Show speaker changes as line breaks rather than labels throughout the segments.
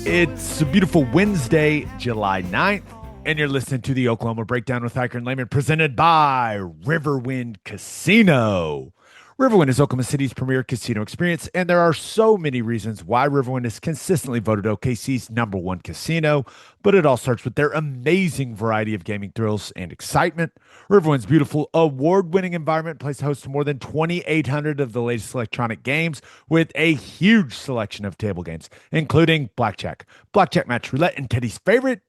It's a beautiful Wednesday, July 9th, and you're listening to the Oklahoma Breakdown with Ikard and Lehman, presented by Riverwind Casino. Riverwind is Oklahoma City's premier casino experience, and there are so many reasons why Riverwind is consistently voted OKC's number one casino, but it all starts with their amazing variety of gaming thrills and excitement. Riverwind's beautiful award-winning environment plays host to more than 2,800 of the latest electronic games with a huge selection of table games, including blackjack match roulette, and Teddy's favorite,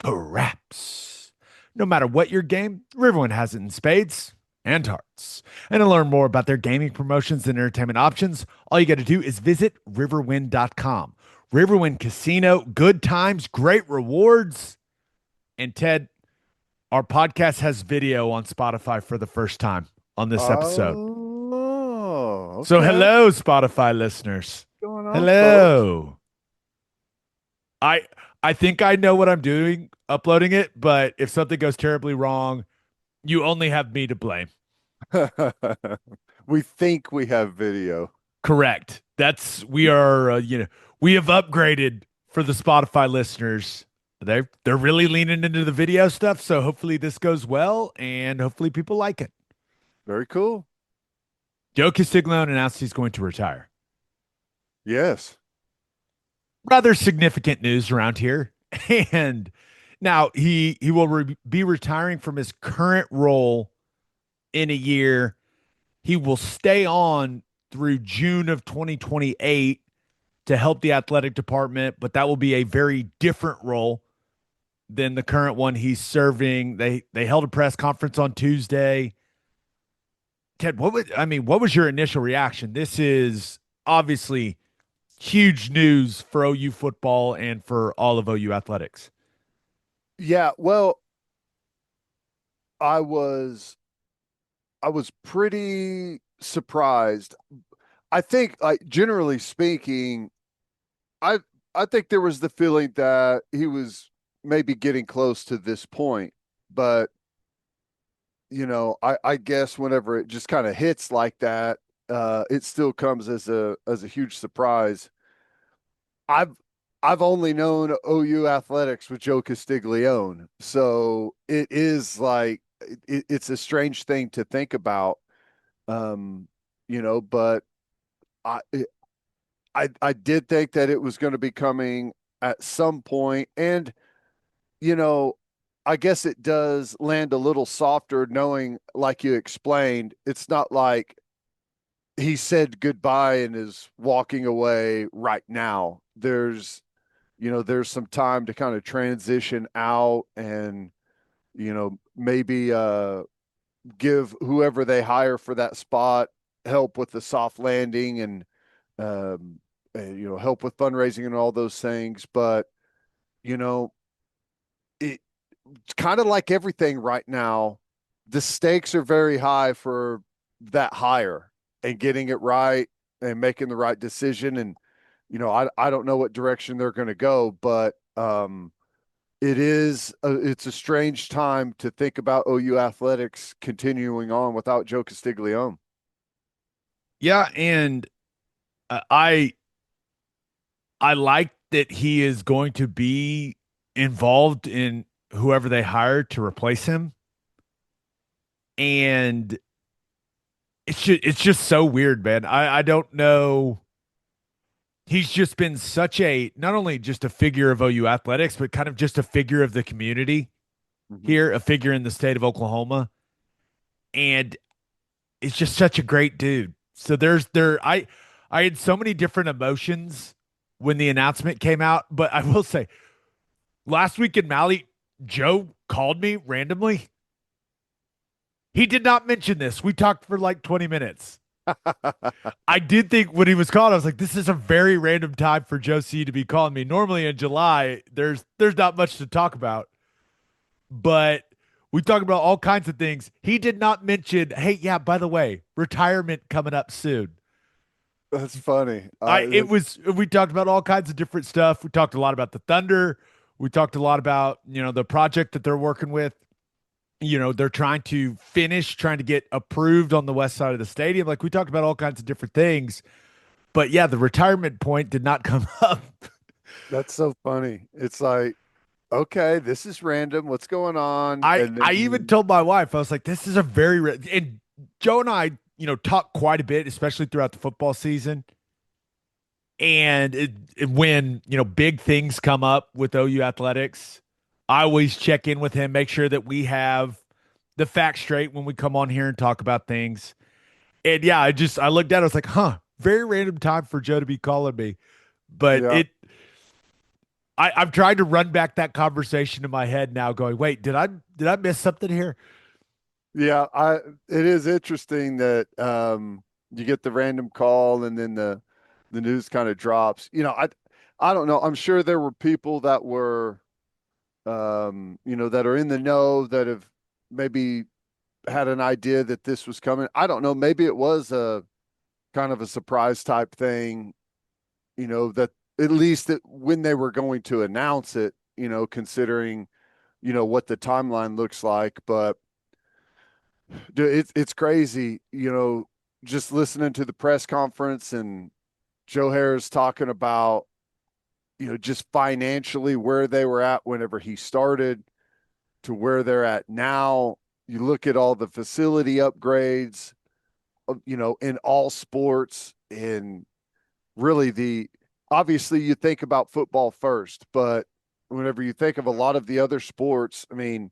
craps. No matter what your game, Riverwind has it in spades and hearts. And to learn more about their gaming promotions and entertainment options, all you got to do is visit riverwind.com. Riverwind Casino, good times, great rewards. And Ted, our podcast has video on Spotify for the first time on this episode.
Oh,
So
okay.
hello, Spotify listeners.
What's going on, folks?
Hello. I think I know what I'm doing uploading it, but if something goes terribly wrong, you only have me to blame.
We think we have video.
Correct. We are we have upgraded for the Spotify listeners. They're really leaning into the video stuff, so hopefully this goes well and hopefully people like it.
Very cool.
Joe Castiglione announced he's going to retire.
Yes.
Rather significant news around here. And now he will be retiring from his current role in a year. He will stay on through June of 2028 to help the athletic department, but that will be a very different role than the current one he's serving. They held a press conference on Tuesday. Ted, what was your initial reaction? This is obviously huge news for OU football and for all of OU athletics.
Yeah, well, I was pretty surprised. I think, like, generally speaking, I I think there was the feeling that he was maybe getting close to this point, but I guess whenever it just kind of hits like that, it still comes as a huge surprise. I've I've only known OU athletics with Joe Castiglione, so it is like it's a strange thing to think about, um, but I I did think that it was going to be coming at some point, and you know, I guess it does land a little softer, knowing, like you explained, it's not like he said goodbye and is walking away right now. There's some time to kind of transition out and, maybe give whoever they hire for that spot help with the soft landing and help with fundraising and all those things. But, you know, it, it's kind of like everything right now. The stakes are very high for that hire and getting it right and making the right decision. And I don't know what direction they're going to go, but it's a strange time to think about OU athletics continuing on without Joe Castiglione.
Yeah, and I I like that he is going to be involved in whoever they hire to replace him. And it's just so weird, man. I don't know. He's just been such a not only just a figure of OU athletics, but kind of just a figure of the community
Mm-hmm.
here, a figure in the state of Oklahoma. And it's just such a great dude. So I had so many different emotions when the announcement came out, but I will say last week in Mali, Joe called me randomly. He did not mention this. We talked for like 20 minutes. I did think when he was called, I was like, this is a very random time for Joe C to be calling me. Normally in July, there's not much to talk about, but we talked about all kinds of things. He did not mention, hey, yeah, by the way, retirement coming up soon.
That's funny.
We talked about all kinds of different stuff. We talked a lot about the Thunder. We talked a lot about, the project that they're working with. They're trying to trying to get approved on the west side of the stadium. Like we talked about all kinds of different things. But yeah, the retirement point did not come up.
That's so funny. It's like, okay, this is random. What's going on?
I
And
I even
then,
told my wife, I was like, this is a and Joe and I, talk quite a bit, especially throughout the football season. And when, big things come up with OU athletics, I always check in with him, make sure that we have the facts straight when we come on here and talk about things. And yeah, I looked at it, I was like, huh, very random time for Joe to be calling me. But
yeah,
I'm trying to run back that conversation in my head now, going, wait, did I miss something here?
yeah, it is interesting that you get the random call and then the news kind of drops. I don't know. I'm sure there were people that were that are in the know that have maybe had an idea that this was coming. I don't know. Maybe it was a kind of a surprise type thing, that at least that when they were going to announce it, considering, what the timeline looks like. But dude, it's crazy, just listening to the press conference and Joe Harris talking about, just financially where they were at whenever he started to where they're at now. You look at all the facility upgrades, in all sports, and really obviously you think about football first, but whenever you think of a lot of the other sports, I mean,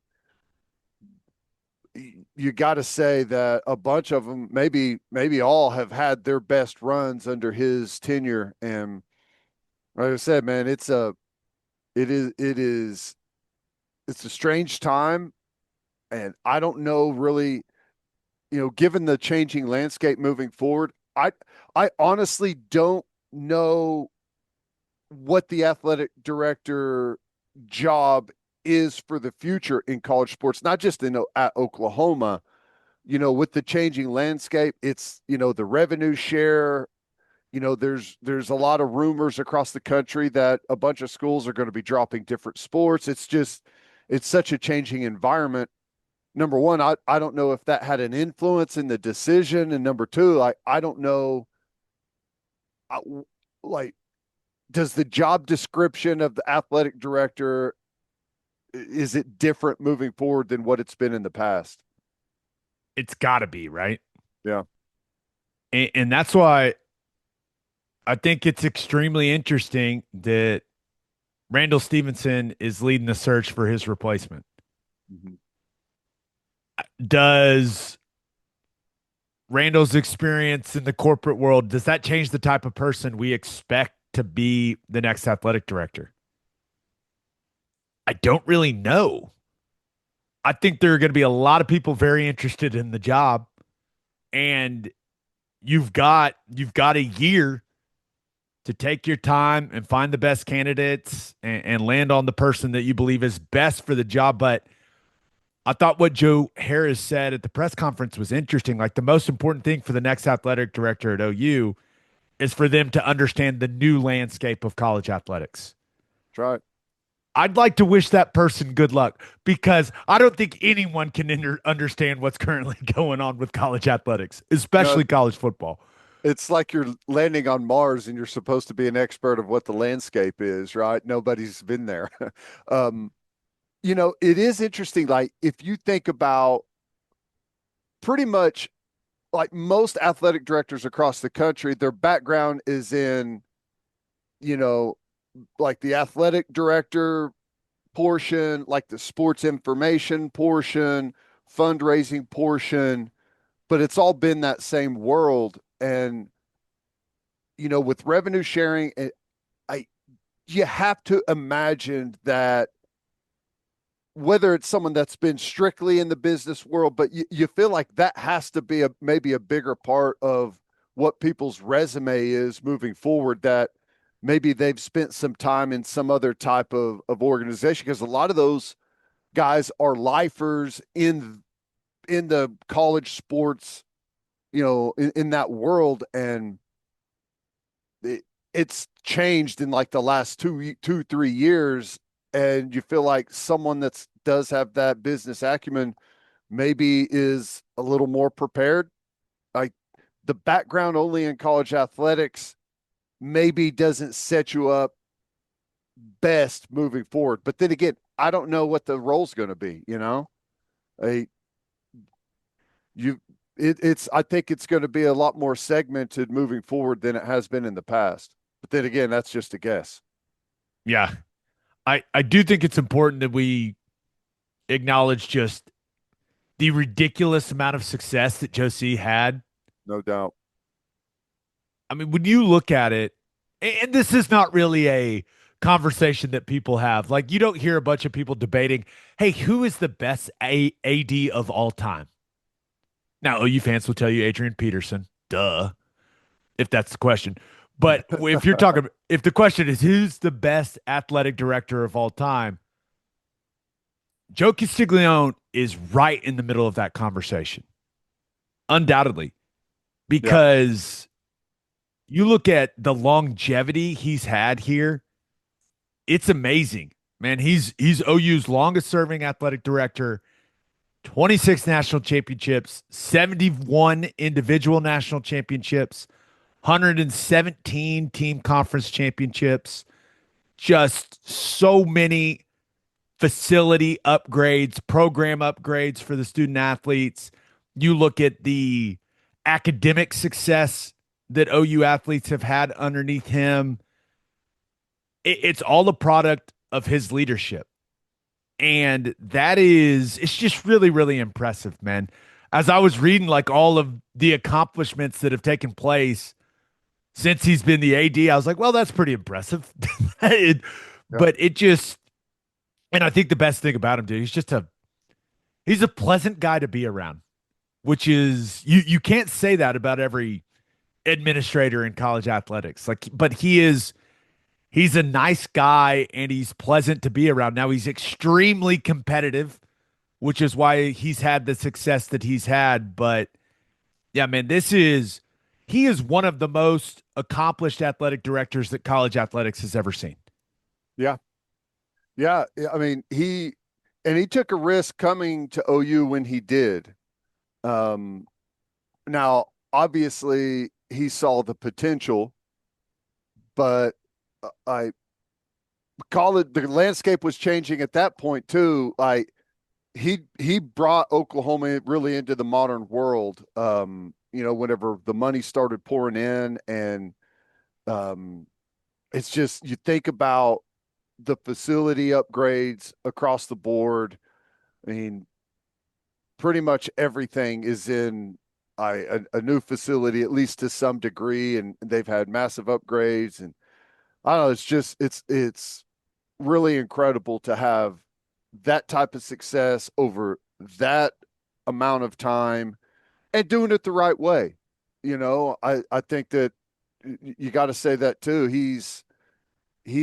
you got to say that a bunch of them, maybe all, have had their best runs under his tenure. And like I said, man, it is it's a strange time, and I don't know really, given the changing landscape moving forward, I honestly don't know what the athletic director job is for the future in college sports, not just at Oklahoma. With the changing landscape, it's, the revenue share. There's a lot of rumors across the country that a bunch of schools are going to be dropping different sports. It's such a changing environment. Number one, I don't know if that had an influence in the decision, and number two, I don't know, I, like, does the job description of the athletic director, is it different moving forward than what it's been in the past?
It's got to be, right?
Yeah.
And that's why I think it's extremely interesting that Randall Stevenson is leading the search for his replacement.
Mhm.
Does Randall's experience in the corporate world, does that change the type of person we expect to be the next athletic director? I don't really know. I think there are going to be a lot of people very interested in the job, and you've got a year to take your time and find the best candidates and land on the person that you believe is best for the job. But I thought what Joe Harris said at the press conference was interesting. Like, the most important thing for the next athletic director at OU is for them to understand the new landscape of college athletics.
That's right.
I'd like to wish that person good luck, because I don't think anyone can understand what's currently going on with college athletics,
No,
especially college football.
it's like you're landing on Mars and you're supposed to be an expert of what the landscape is, right? Nobody's been there. um, it is interesting. Like, if you think about pretty much like most athletic directors across the country, their background is in, you know, like the athletic director portion, like the sports information portion, fundraising portion, but it's all been that same world. And, with revenue sharing, I you have to imagine that whether it's someone that's been strictly in the business world, but you feel like that has to be maybe a bigger part of what people's resume is moving forward, that maybe they've spent some time in some other type of organization, because a lot of those guys are lifers in the college sports, in that world. And it's changed in like the last 3 years, and you feel like someone that's does have that business acumen maybe is a little more prepared. Like, the background only in college athletics maybe doesn't set you up best moving forward. But then again, I don't know what the role's going to be. A you it's I think it's going to be a lot more segmented moving forward than it has been in the past. But then again, that's just a guess.
Yeah. I do think it's important that we acknowledge just the ridiculous amount of success that Josie had.
No doubt.
I mean, when you look at it, and this is not really a conversation that people have. Like, you don't hear a bunch of people debating, hey, who is the best AD of all time? Now, OU fans will tell you Adrian Peterson, duh, if that's the question. But if you're talking, if the question is who's the best athletic director of all time, Joe Castiglione is right in the middle of that conversation, undoubtedly,
Yeah.
because you look at the longevity he's had here, it's amazing. Man, he's OU's longest serving athletic director, 26 national championships, 71 individual national championships, 117 team conference championships, just so many facility upgrades, program upgrades for the student athletes. You look at the academic success that OU athletes have had underneath him. It's all a product of his leadership. And it's just really, really impressive, man. As I was reading like all of the accomplishments that have taken place since he's been the AD, I was like, well, that's pretty impressive. it,
Yeah.
but it just, and I think the best thing about him, dude, he's a pleasant guy to be around, which is you can't say that about every administrator in college athletics. Like, but he's a nice guy and he's pleasant to be around. Now he's extremely competitive, which is why he's had the success that he's had. But yeah, man, he is one of the most accomplished athletic directors that college athletics has ever seen.
Yeah. Yeah. I mean, he took a risk coming to OU when he did. Um, Now, obviously, he saw the potential, but I call it the landscape was changing at that point too. He brought Oklahoma really into the modern world. Whenever the money started pouring in, and um, it's just you think about the facility upgrades across the board. I mean, pretty much everything is in a new facility, at least to some degree, and they've had massive upgrades. And I don't know, it's really incredible to have that type of success over that amount of time and doing it the right way. I think that you got to say that too. He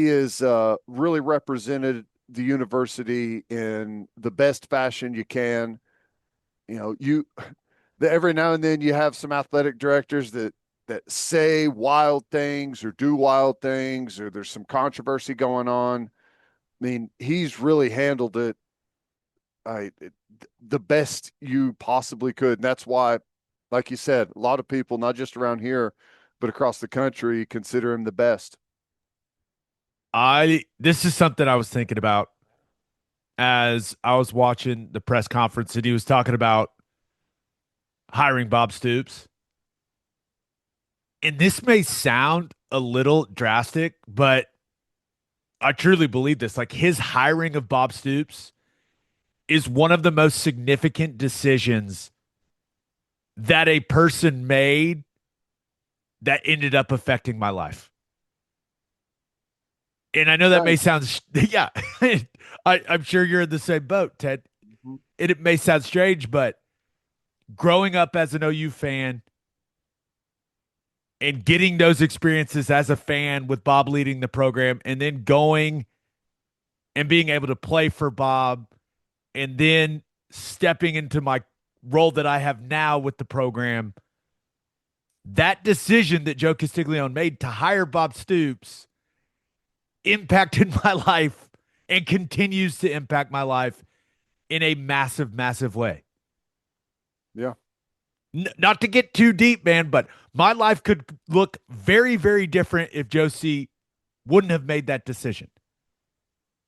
is really represented the university in the best fashion you can. You every now and then you have some athletic directors that say wild things or do wild things, or there's some controversy going on. I mean, he's really handled it, I, the best you possibly could. And that's why, like you said, a lot of people, not just around here, but across the country, consider him the best.
This is something I was thinking about as I was watching the press conference and he was talking about hiring Bob Stoops. And this may sound a little drastic, but I truly believe this. Like his hiring of Bob Stoops is one of the most significant decisions that a person made that ended up affecting my life. And I know that may
Nice.
sound, yeah, I'm sure you're in the same boat, Ted.
Mhm.
And it may sound strange, but growing up as an OU fan and getting those experiences as a fan with Bob leading the program and then going and being able to play for Bob and then stepping into my role that I have now with the program, that decision that Joe Castiglione made to hire Bob Stoops impacted my life and continues to impact my life in a massive, massive way.
Yeah.
Not to get too deep, man, but my life could look very, very different if Josie wouldn't have made that decision.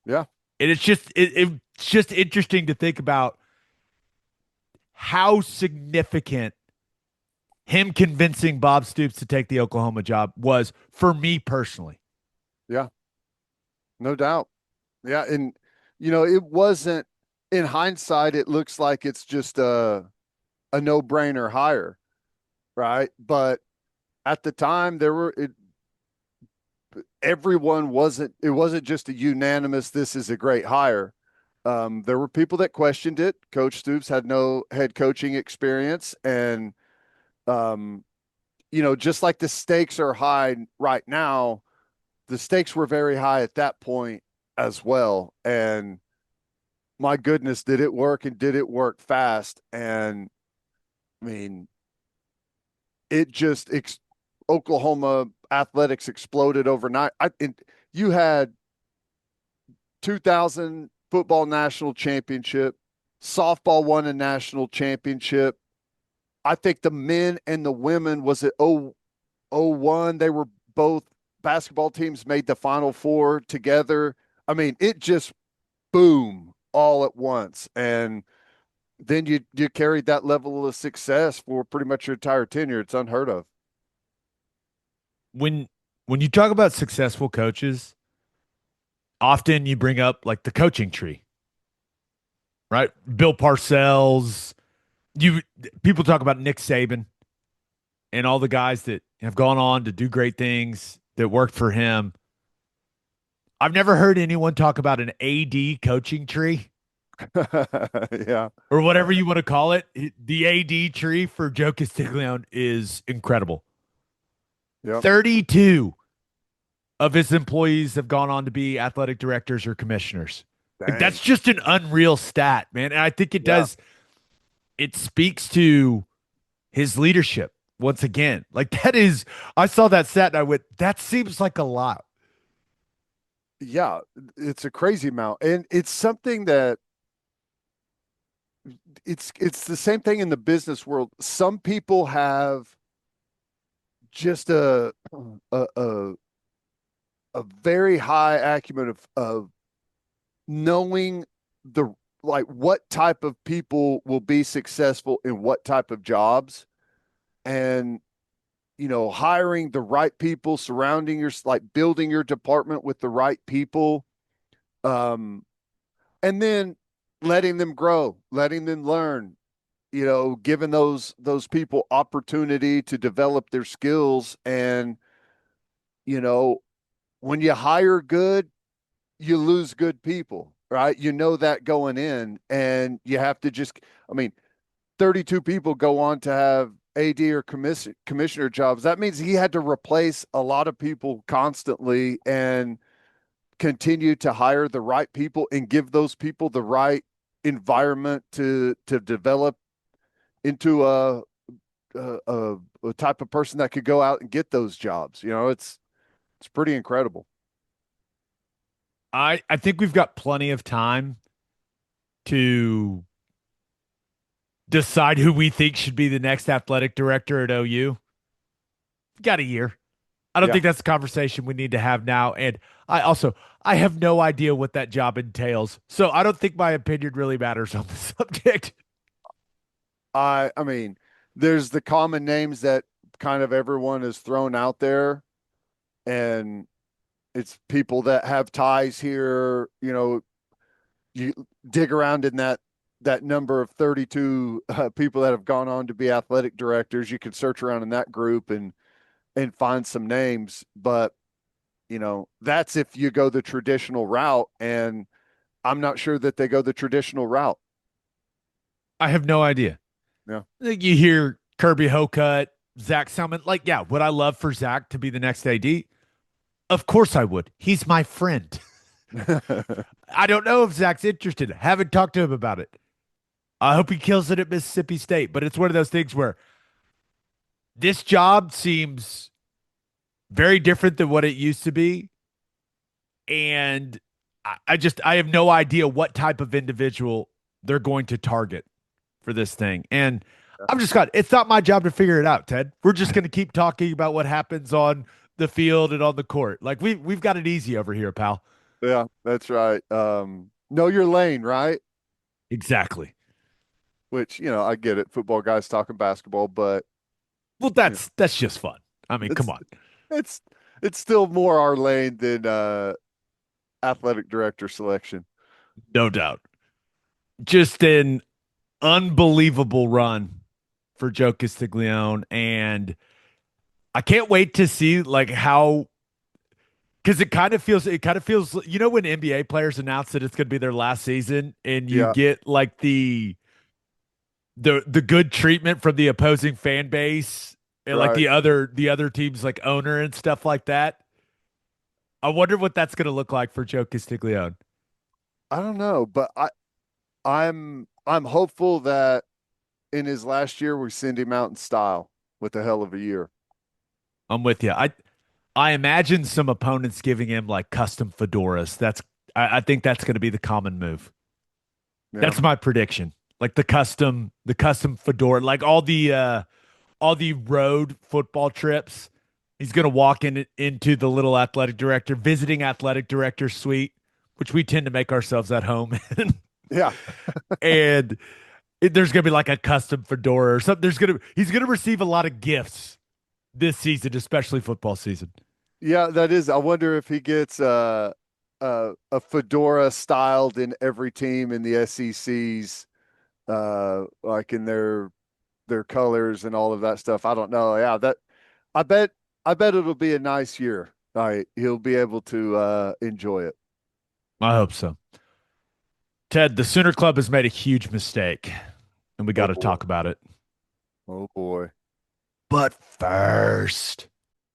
Yeah.
And it's just interesting to think about how significant him convincing Bob Stoops to take the Oklahoma job was for me personally.
Yeah. No doubt. Yeah. And, it wasn't, in hindsight, it looks like it's just a no brainer hire, right? But at the time, everyone wasn't, it wasn't just a unanimous, this is a great hire. There were people that questioned it. Coach Stoops had no head coaching experience. And, um, just like the stakes are high right now, the stakes were very high at that point as well. And my goodness, did it work, and did it work fast? And I mean, it just Oklahoma athletics exploded overnight. You had 2000 football national championship, softball won a national championship. I think the men and the women was it 001. They were both basketball teams made the Final Four together. I mean, it just boom all at once, and then you carried that level of success for pretty much your entire tenure. It's unheard of.
When when you talk about successful coaches, often you bring up like the coaching tree, right? Bill Parcells, you people talk about Nick Saban and all the guys that have gone on to do great things that worked for him. I've never heard anyone talk about an AD coaching tree
Yeah.
or whatever you want to call it. The AD tree for Joe Castiglione is incredible.
Yep.
32 of his employees have gone on to be athletic directors or commissioners. Like
Dang.
that's just an unreal stat, man. And I think it
Yeah.
does, it speaks to his leadership once again. Like that is, I saw that stat and I went, that seems like a lot.
Yeah. It's a crazy amount. And it's something that it's the same thing in the business world. Some people have just a a, a very high acumen of knowing the like what type of people will be successful in what type of jobs, and hiring the right people, surrounding your like building your department with the right people, um and then letting them grow, letting them learn, giving those people opportunity to develop their skills. And you know when you hire good, you lose good people, right? That going in, and you have to just, I mean, 32 people go on to have AD or commissioner jobs. That means he had to replace a lot of people constantly and continue to hire the right people and give those people the right environment to develop into a type of person that could go out and get those jobs. It's pretty incredible.
I think we've got plenty of time to decide who we think should be the next athletic director at OU. We've got a year. I don't
Yeah.
think that's a conversation we need to have now. And I have no idea what that job entails. So I don't think my opinion really matters on the subject.
I mean, there's the common names that kind of everyone has thrown out there, and it's people that have ties here. You dig around in that number of 32 people that have gone on to be athletic directors. You could search around in that group and find some names, but that's if you go the traditional route, and I'm not sure that they go the traditional route.
I have no idea.
Yeah.
Like you hear Kirby Hocutt, Zach Salmon. Like, yeah, would I love for Zach to be the next AD? Of course I would. He's my friend. I don't know if Zach's interested. Haven't talked to him about it. I hope he kills it at Mississippi State, but it's one of those things where this job seems very different than what it used to be. And I have no idea what type of individual they're going to target for this thing. And it's not my job to figure it out, Ted. We're just going to keep talking about what happens on the field and on the court. Like we've got it easy over here, pal.
Yeah, that's right. Know your lane, right?
Exactly.
Which, I get it. Football guys talking basketball, but
Well,
you know,
that's just fun. I mean, come
it's
on.
it's it's still more our lane than athletic director selection.
No doubt. Just an unbelievable run for Joe Castiglione. And I can't wait to see like how because it kind of feels when NBA players announce that it's going to be their last season and you
Yeah,
get like the good treatment from the opposing fan base and like
right.
the other team's like owner and stuff like that. I wonder what that's going to look like for Joe Castiglione.
I don't know, but I'm hopeful that in his last year we send him out in style with a hell of a year.
I'm with you. I imagine some opponents giving him like custom fedoras. I think that's going to be the common move.
Yeah.
That's my prediction. Like the custom fedora, like all the road football trips. He's going to walk into the little athletic director, visiting athletic director suite, which we tend to make ourselves at home in.
Yeah.
And there's going to be like a custom fedora or something. He's going to receive a lot of gifts this season, especially football season.
Yeah, that is. I wonder if he gets a fedora styled in every team in the SEC's like in their colors and all of that stuff. I don't know. Yeah, that I bet I bet it'll be a nice year. All right, he'll be able to enjoy it.
I hope so. Ted, the Sooner Club has made a huge mistake, and we got
Oh
to
boy.
talk about it.
Oh boy.
But first,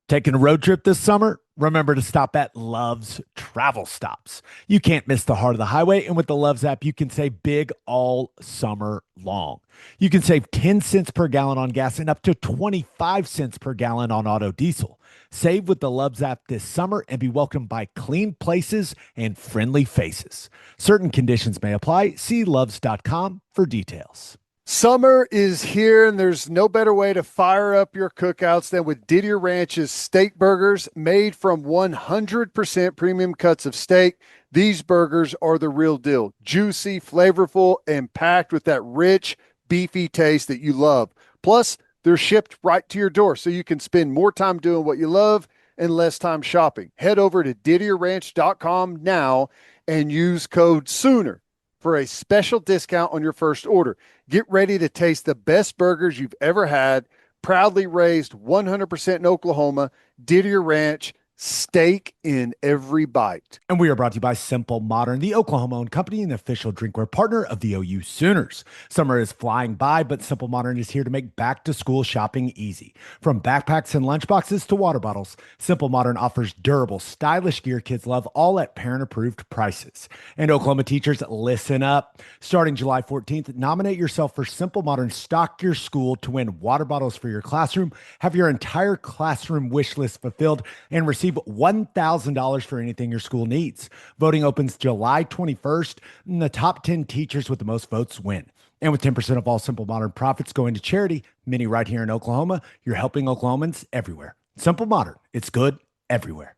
taking a road trip this summer? Remember to stop at Love's Travel Stops. You can't miss the heart of the highway, and with the Love's app, you can save big all summer long. You can save 10 cents per gallon on gas and up to 25 cents per gallon on auto diesel. Save with the Love's app this summer and be welcomed by clean places and friendly faces. Certain conditions may apply. See loves.com for details.
Summer is here, and there's no better way to fire up your cookouts than with Didier Ranch's steak burgers made from 100% premium cuts of steak. These burgers are the real deal, juicy, flavorful, and packed with that rich, beefy taste that you love. Plus, they're shipped right to your door, so you can spend more time doing what you love and less time shopping. Head over to DidierRanch.com now and use code SOONER for a special discount on your first order. Get ready to taste the best burgers you've ever had. Proudly raised 100% in Oklahoma. Didier Ranch, steak in every bite.
And we are brought to you by Simple Modern, the Oklahoma-owned company and the official drinkware partner of the OU Sooners. Summer is flying by, but Simple Modern is here to make back-to-school shopping easy. From backpacks and lunchboxes to water bottles, Simple Modern offers durable, stylish gear kids love, all at parent-approved prices. And Oklahoma teachers, listen up. Starting July 14th, nominate yourself for Simple Modern Stock Your School to win water bottles for your classroom, have your entire classroom wish list fulfilled, and receive $1,000 for anything your school needs. Voting opens July 21st, and the top 10 teachers with the most votes win. And with 10% of all Simple Modern profits going to charity, many right here in Oklahoma, you're helping Oklahomans everywhere. Simple Modern, it's good everywhere.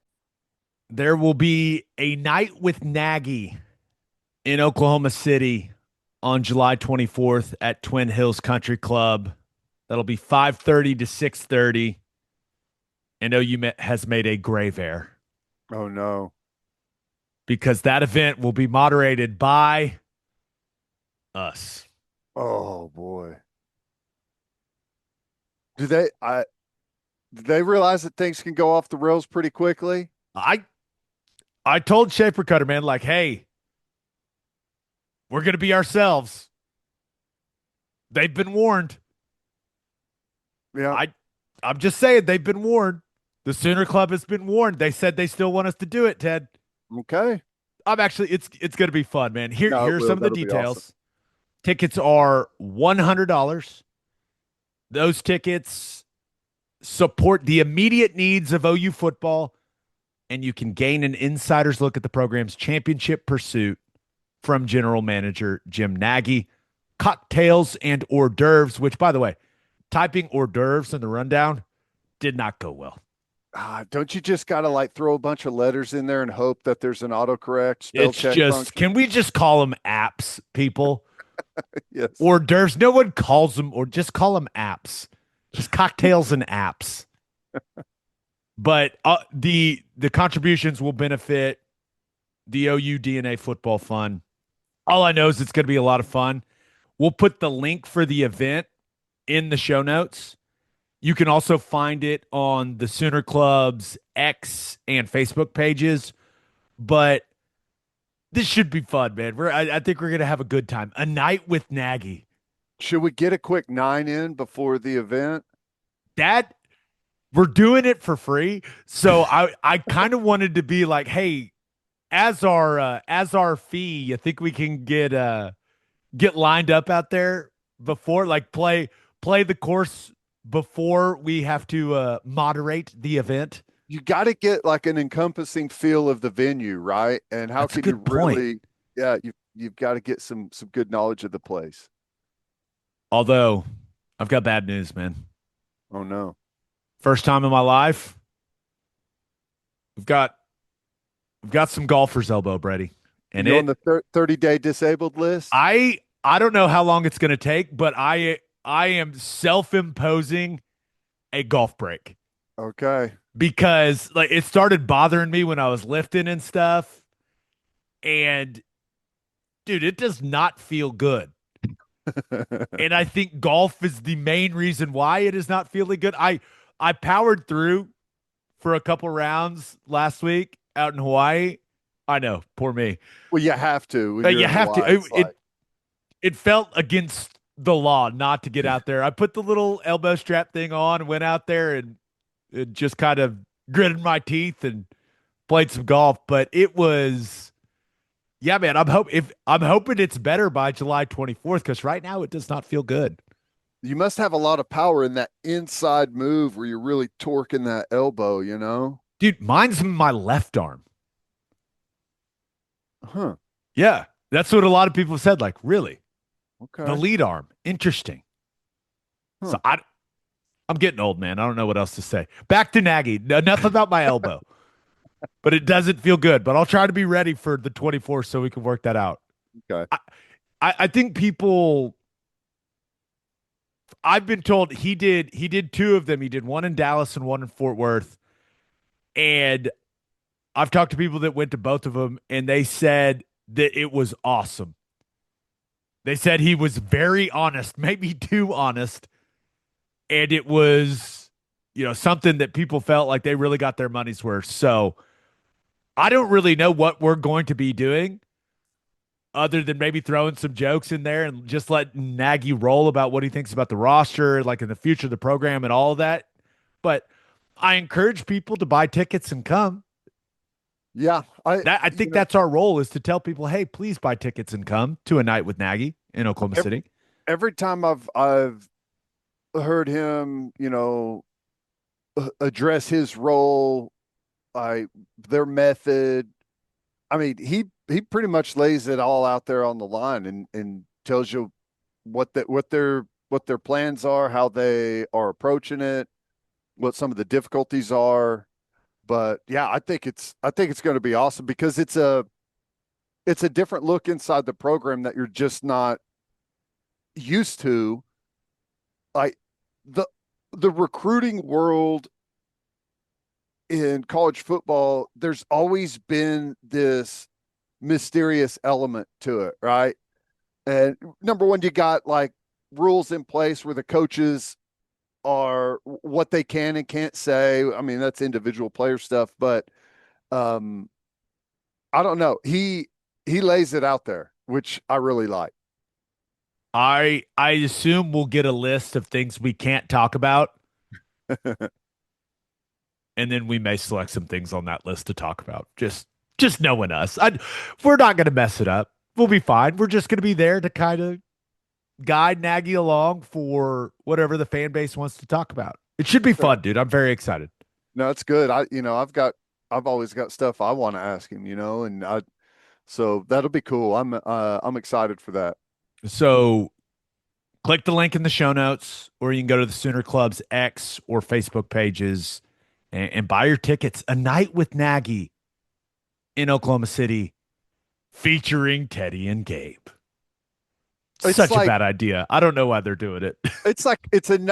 There will be a night with Nagy in Oklahoma City on July 24th at Twin Hills Country Club. That'll be 5:30 to 6:30. And OU has made a grave error
Oh, no.
because that event will be moderated by us.
Oh, boy. Do they, I, do they realize that things can go off the rails pretty quickly?
I told Schaefer Cutter, man, like, hey, we're gonna be ourselves. They've been warned.
Yeah.
I'm just saying they've been warned. The Sooner Club has been warned. They said they still want us to do it, Ted.
Okay.
It's gonna be fun, man.
No, it
Here's
will.
some of the
That'll be awesome.
details. Tickets are $100. Those tickets support the immediate needs of OU football, and you can gain an insider's look at the program's championship pursuit from general manager Jim Nagy. Cocktails and hors d'oeuvres, which, by the way, typing hors d'oeuvres in the rundown did not go well.
Don't you just got to like throw a bunch of letters in there and hope that there's an autocorrect spell
It's
check
just,
function?
can we just call them apps, people?
Yes.
Hors d'oeuvres. No one calls them, or just call them apps. Just cocktails and apps. But the contributions will benefit the OU DNA Football Fund. All I know is it's going to be a lot of fun. We'll put the link for the event in the show notes. You can also find it on the Sooner Club's X and Facebook pages. But this should be fun, man. I think we're going to have a good time. A night with Nagy.
Should we get a quick 9 in before the event?
That we're doing it for free. So I kind of wanted to be like, hey, as our fee, you think we can get lined up out there before, like play the course before we have to moderate the event?
You got to get like an encompassing feel of the venue, right? And how
That's a
can you
good point.
really, yeah, you've got to get some good knowledge of the place.
Although I've got bad news, man.
Oh no.
First time in my life, we've got we've got some golfer's elbow, Brady. And
You on the 30-day disabled list?
I don't know how long it's going to take, but I am self-imposing a golf break
Okay.
because like it started bothering me when I was lifting and stuff. And dude, it does not feel good. And I think golf is the main reason why it is not feeling good. I powered through for a couple rounds last week out in Hawaii. I know, poor me.
Well, you have to when
But
you're
you
in
have to.
Hawaii. It's like,
It felt against the law not to get out there. I put the little elbow strap thing on, went out there, and it just kind of gritted my teeth and played some golf. But it was, yeah, man. I'm hoping it's better by July 24th because right now it does not feel good.
you must have a lot of power in that inside move where you're really torquing that elbow, you know?
Dude, mine's my left arm.
Huh.
Yeah, that's what a lot of people have said. Like, really, the
Okay.
lead arm, interesting. So
Huh.
I'm getting old, man. I don't know what else to say. Back to Nagy. Enough about my elbow, but it doesn't feel good. But I'll try to be ready for the 24th so we can work that out.
Okay.
I think people. I've been told he did two of them. He did one in Dallas and one in Fort Worth, and I've talked to people that went to both of them, and they said that it was awesome. They said he was very honest, maybe too honest, and it was, something that people felt like they really got their money's worth. So I don't really know what we're going to be doing other than maybe throwing some jokes in there and just let Nagy roll about what he thinks about the roster, like in the future of the program and all of that. But I encourage people to buy tickets and come.
Yeah.
I think that's our role, is to tell people, hey, please buy tickets and come to a night with Nagy in Oklahoma
every,
City.
every time I've heard him, address his role, I their method. I mean, he pretty much lays it all out there on the line and tells you what their plans are, how they are approaching it, what some of the difficulties are. But yeah, I think it's going to be awesome because it's a different look inside the program that you're just not used to. Like the the recruiting world in college football, there's always been this mysterious element to it, right? And number one, you got like rules in place where the coaches are what they can and can't say. I mean, that's individual player stuff, but um I don't know. He lays it out there, which I really like.
I assume we'll get a list of things we can't talk about, and then we may select some things on that list to talk about. Just knowing us, we're not going to mess it up. We'll be fine. We're just going to be there to kind of guide Nagy along for whatever the fan base wants to talk about. It should be
Sure.
fun, dude. I'm very excited.
No, it's good. I've always got stuff I want to ask him, and so that'll be cool. I'm excited for that.
So click the link in the show notes, or you can go to the Sooner Club's X or Facebook pages and buy your tickets. A Night with Nagy in Oklahoma City featuring Teddy and Gabe.
It's
Such a
like
bad idea. I don't know why they're doing it.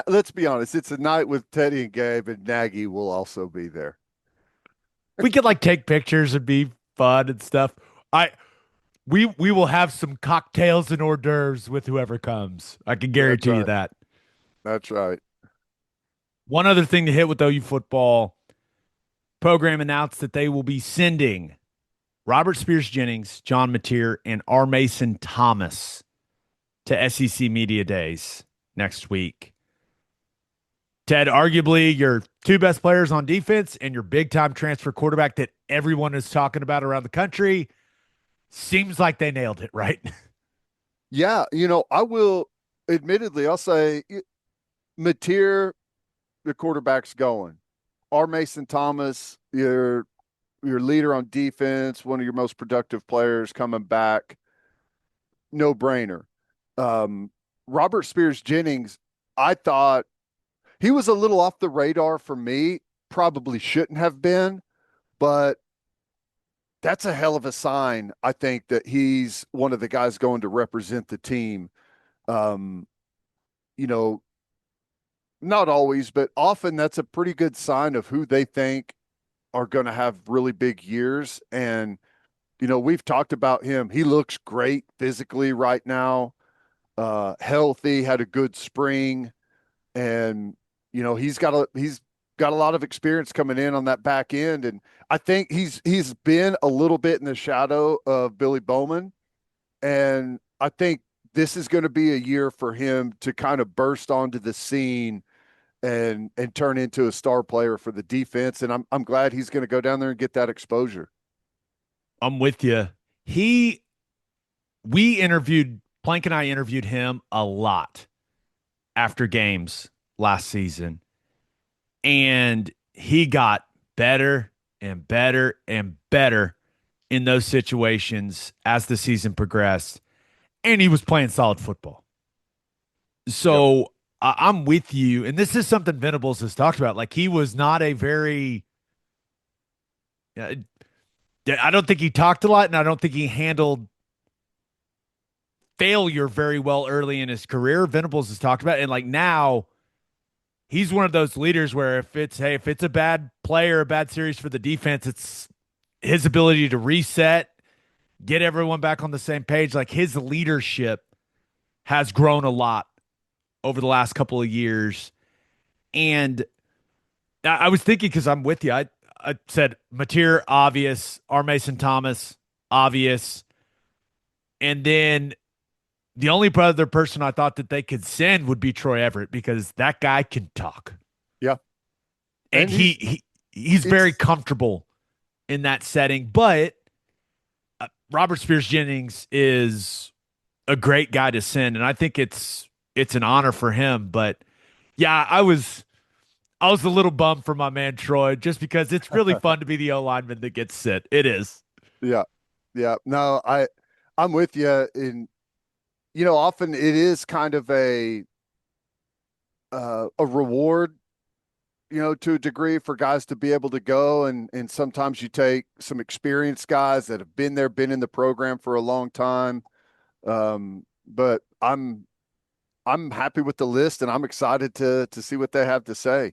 let's be honest, it's a night with Teddy and Gabe, and Nagy will also be there.
We could like take pictures and be fun and stuff. I we will have some cocktails and hors d'oeuvres with whoever comes. I can
That's
guarantee you
right.
that.
That's right.
One other thing to hit with OU football program announced that they will be sending Robert Spears-Jennings, John Mateer, and R. Mason Thomas to SEC Media Days next week. Ted, arguably your two best players on defense and your big time transfer quarterback that everyone is talking about around the country. Seems like they nailed it, right?
Yeah, I will admittedly, I'll say Mateer, the quarterback's going. R. Mason Thomas, your leader on defense, one of your most productive players coming back. No brainer. Um, Robert Spears-Jennings, I thought he was a little off the radar for me. Probably shouldn't have been, but that's a hell of a sign. I think that he's one of the guys going to represent the team. Um, you know, not always, but often that's a pretty good sign of who they think are going to have really big years. And, we've talked about him. He looks great physically right now, healthy, had a good spring. And, he's got a lot of experience coming in on that back end. And I think he's been a little bit in the shadow of Billy Bowman. And I think this is going to be a year for him to kind of burst onto the scene and turn into a star player for the defense. And I'm glad he's going to go down there and get that exposure.
I'm with you. He, we interviewed, Plank and I interviewed him a lot after games last season, and he got better and better and better in those situations as the season progressed, and he was playing solid football.
Yep.
So I'm with you, and this is something Venables has talked about. Like he was not a very, uh, I don't think he talked a lot, and I don't think he handled failure very well early in his career. Venables has talked about it, and like now he's one of those leaders where if it's a bad play or a bad series for the defense, it's his ability to reset, get everyone back on the same page. Like his leadership has grown a lot over the last couple of years. And I was thinking, because I'm with you, I said Mateer, obvious, R. Mason Thomas, obvious. And then the only other person I thought that they could send would be Troy Everett, because that guy can talk.
Yeah.
And
And
he's very
he's
comfortable in that setting. But Robert Spears-Jennings is a great guy to send, and I think it's an honor for him. But yeah, I was a little bummed for my man Troy, just because it's really fun to be the O lineman that gets sit. It is.
yeah. Yeah. No, I'm with you. And often it is kind of a reward, to a degree for guys to be able to go, and sometimes you take some experienced guys that have been in the program for a long time. But I'm happy with the list, and I'm excited to see what they have to say.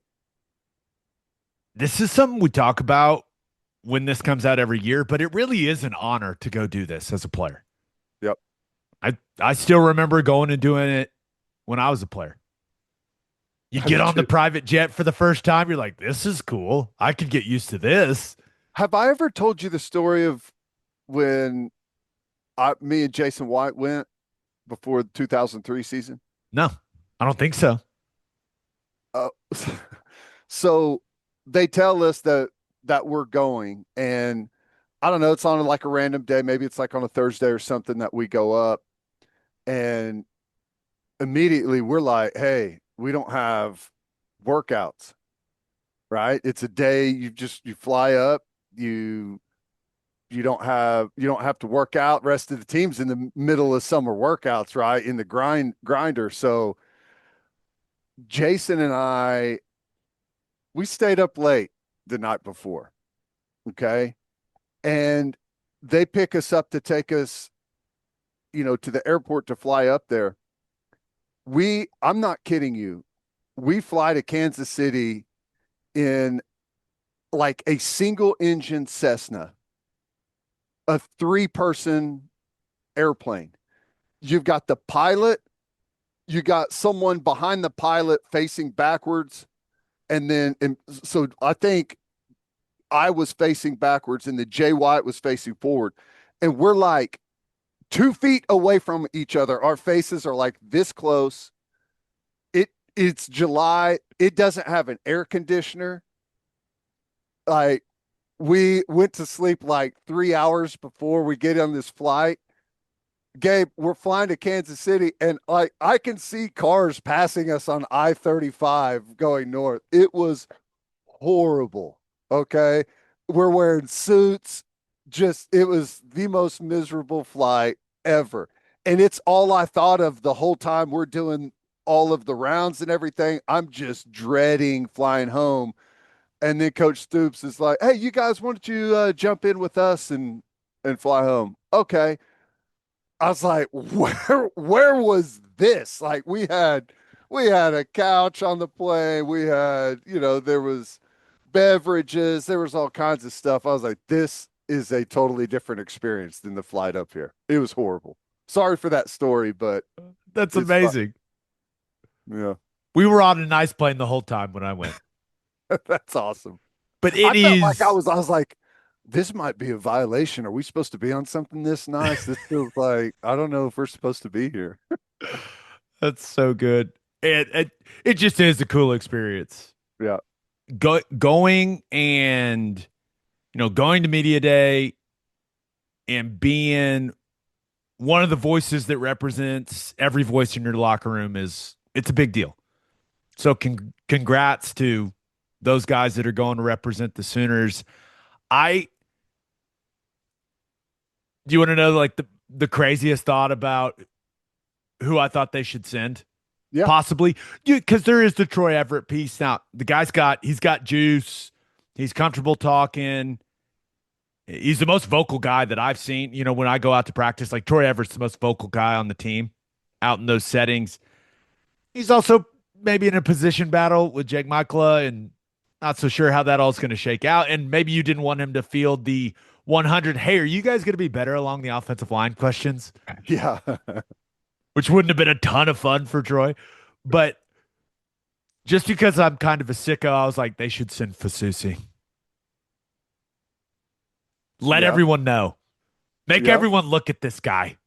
This is something we talk about when this comes out every year, but it really is an honor to go do this as a player.
Yep.
I still remember going and doing it when I was a player. You
Have
get
you
on the private jet for the first time, you're like, this is cool. I could get used to this.
have I ever told you the story of when me and Jason White went before the 2003 season?
No, I don't think so.
Uh, so they tell us that we're going, and I don't know, it's on like a random day, maybe it's like on a Thursday or something that we go up, and immediately we're like, hey, we don't have workouts, right? It's a day you fly up, you don't have to work out. Rest of the team's in the middle of summer workouts, right? In the grinder. So Jason and I, we stayed up late. the night before. Okay. And they pick us up to take us, to the airport to fly up there. I'm not kidding you. We fly to Kansas City in like a single engine Cessna, a 3-person airplane. You've got the pilot, you got someone behind the pilot facing backwards. So I think I was facing backwards and the Jay White was facing forward. And we're like 2 feet away from each other. Our faces are like this close. It's July. It doesn't have an air conditioner. Like we went to sleep like 3 hours before we get on this flight. Gabe, we're flying to Kansas City, and like I can see cars passing us on I-35 going north. It was horrible. Okay. We're wearing suits. It was the most miserable flight ever. And it's all I thought of the whole time we're doing all of the rounds and everything. I'm just dreading flying home. And then Coach Stoops is like, "Hey, you guys, why don't you jump in with us and fly home?" Okay. I was like, where was this? Like we had a couch on the plane. We had, there was beverages, there was all kinds of stuff. I was like, this is a totally different experience than the flight up here. It was horrible. Sorry for that story, but
That's
it's fun.
amazing.
Yeah,
We were on a nice plane the whole time when I went.
that's awesome.
But
I
it
felt like I
is
was I was like, this might be a violation. Are we supposed to be on something this nice? This feels like I don't know if we're supposed to be here.
that's so good. It just is a cool experience.
Yeah.
Going and going to media day and being one of the voices that represents every voice in your locker room it's a big deal. So congrats to those guys that are going to represent the Sooners. I Do you want to know like the craziest thought about who I thought they should send?
Yeah.
Possibly, because there is the Troy Everett piece. Now the he's got juice. He's comfortable talking. He's the most vocal guy that I've seen. When I go out to practice, like Troy Everett's the most vocal guy on the team out in those settings. He's also maybe in a position battle with Jake Michaela and not so sure how that all's going to shake out. And maybe you didn't want him to field the 100, hey, are you guys going to be better along the offensive line questions?
Yeah.
Which wouldn't have been a ton of fun for Troy. But just because I'm kind of a sicko, I was like, they should send Fasusi. Let
Yeah.
everyone know. Make
Yeah.
everyone look at this guy.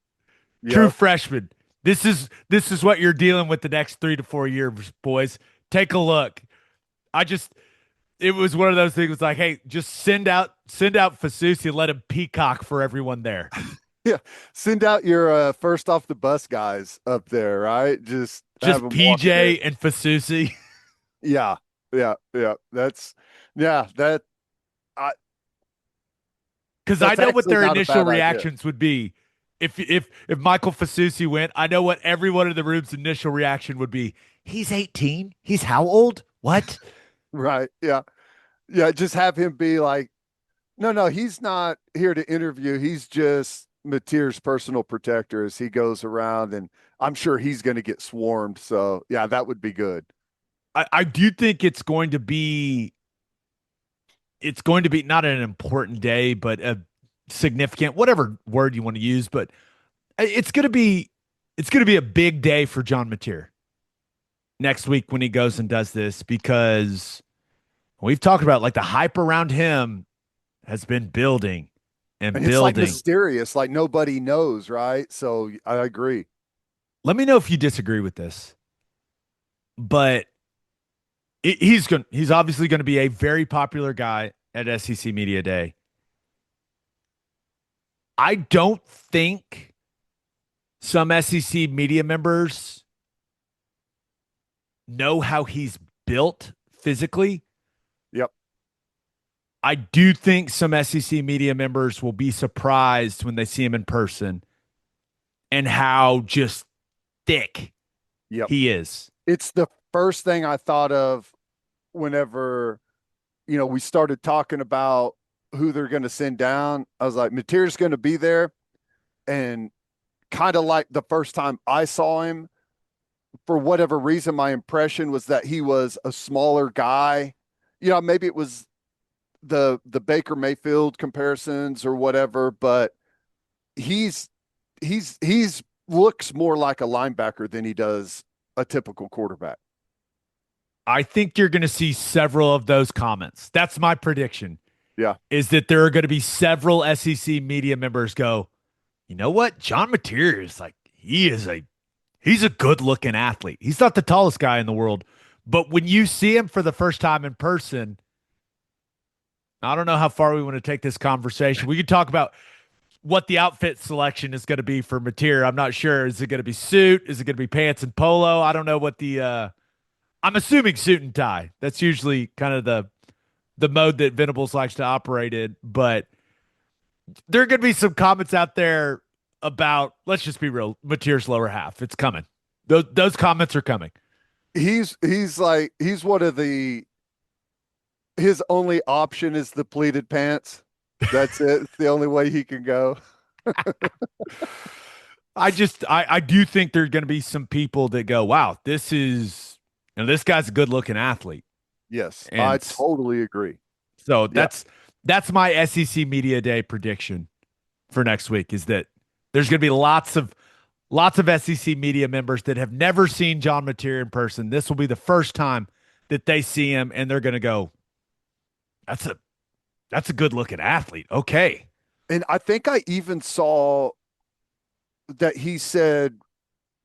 Yeah.
True freshman. This is what you're dealing with the next 3 to 4 years, boys. Take a look. It was one of those things like, hey, just send out Fasusi and let him peacock for everyone there.
Yeah. Send out your first off the bus guys up there, right? Just have them walk there.
PJ and Fasusi.
Yeah. Yeah. Yeah. That I
Because I
that's
know what
actually
their
not a
initial
bad idea.
reactions would be. If Michael Fasusi went, I know what everyone in the room's initial reaction would be. He's 18. He's how old? What?
Right. Yeah. Yeah. Just have him be like, no, he's not here to interview. He's just Mateer's personal protector as he goes around, and I'm sure he's going to get swarmed. So yeah, that would be good.
I do think it's going to be not an important day, but a significant, whatever word you want to use, but it's going to be a big day for John Mateer next week when he goes and does this, because we've talked about like the hype around him has been building and
And it's like
building.
mysterious, like nobody knows, right? So I agree.
Let me know if you disagree with this, but he's obviously going to be a very popular guy at SEC Media Day. I don't think some SEC media members know how he's built physically.
Yep.
I do think some SEC media members will be surprised when they see him in person and how just thick
Yep.
he is.
It's the first thing I thought of whenever we started talking about who they're going to send down. I was like, Mateer's going to be there. And kind of like the first time I saw him, for whatever reason, my impression was that he was a smaller guy. Maybe it was the Baker Mayfield comparisons or whatever, but he's looks more like a linebacker than he does a typical quarterback.
I think you're going to see several of those comments. That's my prediction.
Yeah.
Is that there are going to be several SEC media members go, you know what? John Mateer is like, he's a good looking athlete. He's not the tallest guy in the world, but when you see him for the first time in person, I don't know how far we want to take this conversation. We could talk about what the outfit selection is going to be for Mateer. I'm not sure. Is it going to be suit? Is it going to be pants and polo? I don't know what I'm assuming suit and tie. That's usually kind of the mode that Venables likes to operate in, but there are going to be some comments out there about, let's just be real, Mateer's lower half. It's coming. Those comments are coming.
He's one of his only option is the pleated pants. That's it. It's the only way he can go.
I do think there's going to be some people that go, wow, this guy's a good looking athlete.
Yes,
And
I totally agree.
So that's my SEC Media Day prediction for next week, is that there's going to be lots of SEC media members that have never seen John Mateer in person. This will be the first time that they see him, and they're going to go, that's a good looking athlete. Okay.
And I think I even saw that he said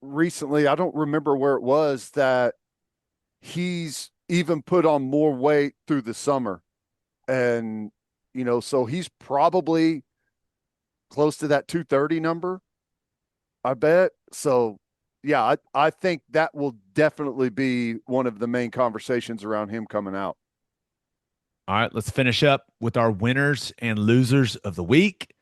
recently, I don't remember where it was, that he's even put on more weight through the summer. And, so he's probably close to that 230 number, I bet. So, yeah, I think that will definitely be one of the main conversations around him coming out.
All right, let's finish up with our winners and losers of the week.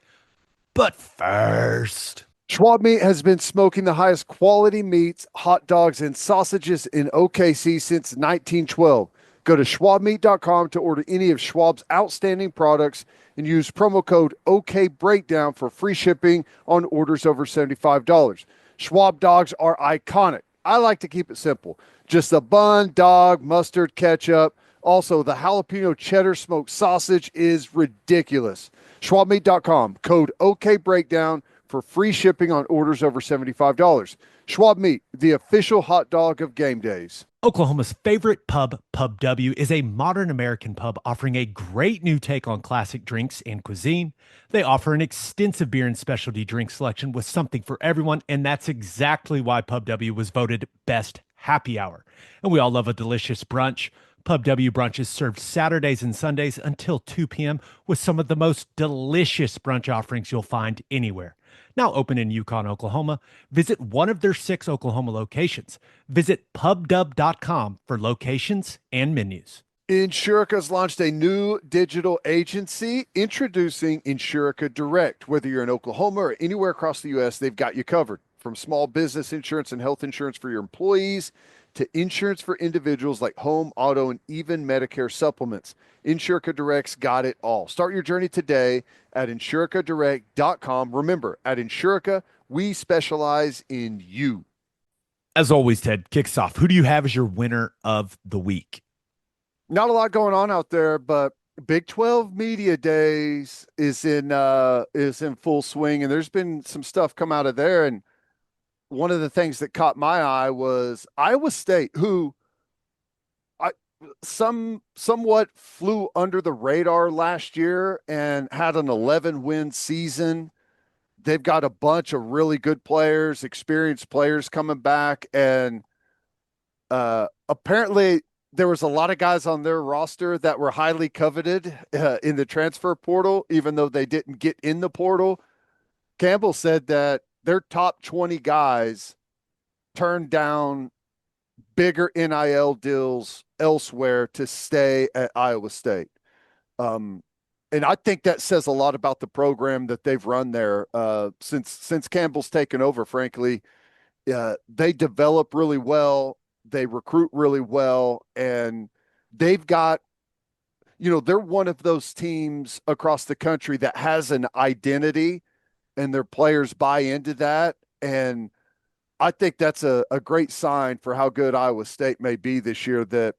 But first,
Schwab Meat has been smoking the highest quality meats, hot dogs, and sausages in OKC since 1912. Go to schwabmeat.com to order any of Schwab's outstanding products and use promo code OKBreakdown for free shipping on orders over $75. Schwab dogs are iconic. I like to keep it simple. Just a bun, dog, mustard, ketchup. Also, the jalapeno cheddar smoked sausage is ridiculous. Schwabmeat.com, code OKBreakdown for free shipping on orders over $75. Schwab Meat, the official hot dog of game days.
Oklahoma's favorite pub, Pub W, is a modern American pub offering a great new take on classic drinks and cuisine. They offer an extensive beer and specialty drink selection with something for everyone, and that's exactly why Pub W was voted best happy hour. And we all love a delicious brunch. Pub W brunch is served Saturdays and Sundays until 2 p.m. with some of the most delicious brunch offerings you'll find anywhere. Now open in Yukon, Oklahoma. Visit one of their 6 Oklahoma locations. Visit pubdub.com for locations and menus.
Insurica's launched a new digital agency introducing Insurica Direct. Whether you're in Oklahoma or anywhere across the U.S., they've got you covered. From small business insurance and health insurance for your employees to insurance for individuals like home, auto, and even Medicare supplements. Insurica Direct's got it all. Start your journey today at insuricadirect.com. Remember, at Insurica, we specialize in you.
As always, Ted, kicks off. Who do you have as your winner of the week?
Not a lot going on out there, but Big 12 Media Days is in full swing, and there's been some stuff come out of there. And one of the things that caught my eye was Iowa State, who somewhat flew under the radar last year and had an 11-win season. They've got a bunch of really good players, experienced players coming back, and apparently there was a lot of guys on their roster that were highly coveted in the transfer portal, even though they didn't get in the portal. Campbell said that their top 20 guys turned down bigger NIL deals elsewhere to stay at Iowa State. And I think that says a lot about the program that they've run there since Campbell's taken over, frankly. They develop really well. They recruit really well. And they've got, they're one of those teams across the country that has an identity and their players buy into that. And I think that's a great sign for how good Iowa State may be this year, that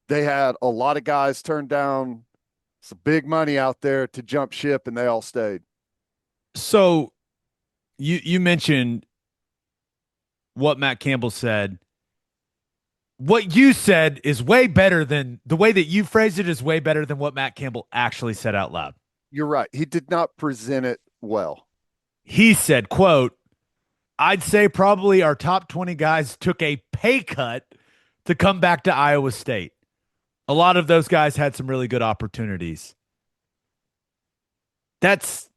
they had a lot of guys turn down some big money out there to jump ship, and they all stayed.
So you mentioned what Matt Campbell said. What you said is way better than the way that you phrased it is way better than what Matt Campbell actually said out loud.
You're right. He did not present it well.
He said, quote, I'd say probably our top 20 guys took a pay cut to come back to Iowa State. A lot of those guys had some really good opportunities. That's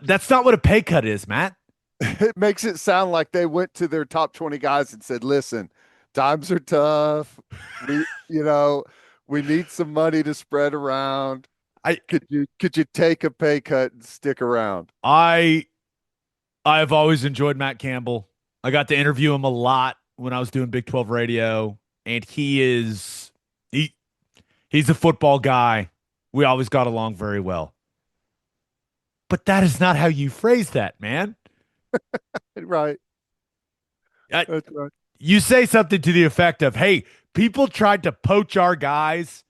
that's not what a pay cut is, Matt.
It makes it sound like they went to their top 20 guys and said, listen, times are tough. We, we need some money to spread around.
I
Could you take a pay cut and stick around?
I I've always enjoyed Matt Campbell. I got to interview him a lot when I was doing Big 12 radio, and he's a football guy. We always got along very well. But that is not how you phrase that, man.
Right.
I,
That's right.
you say something to the effect of, hey, people tried to poach our guys,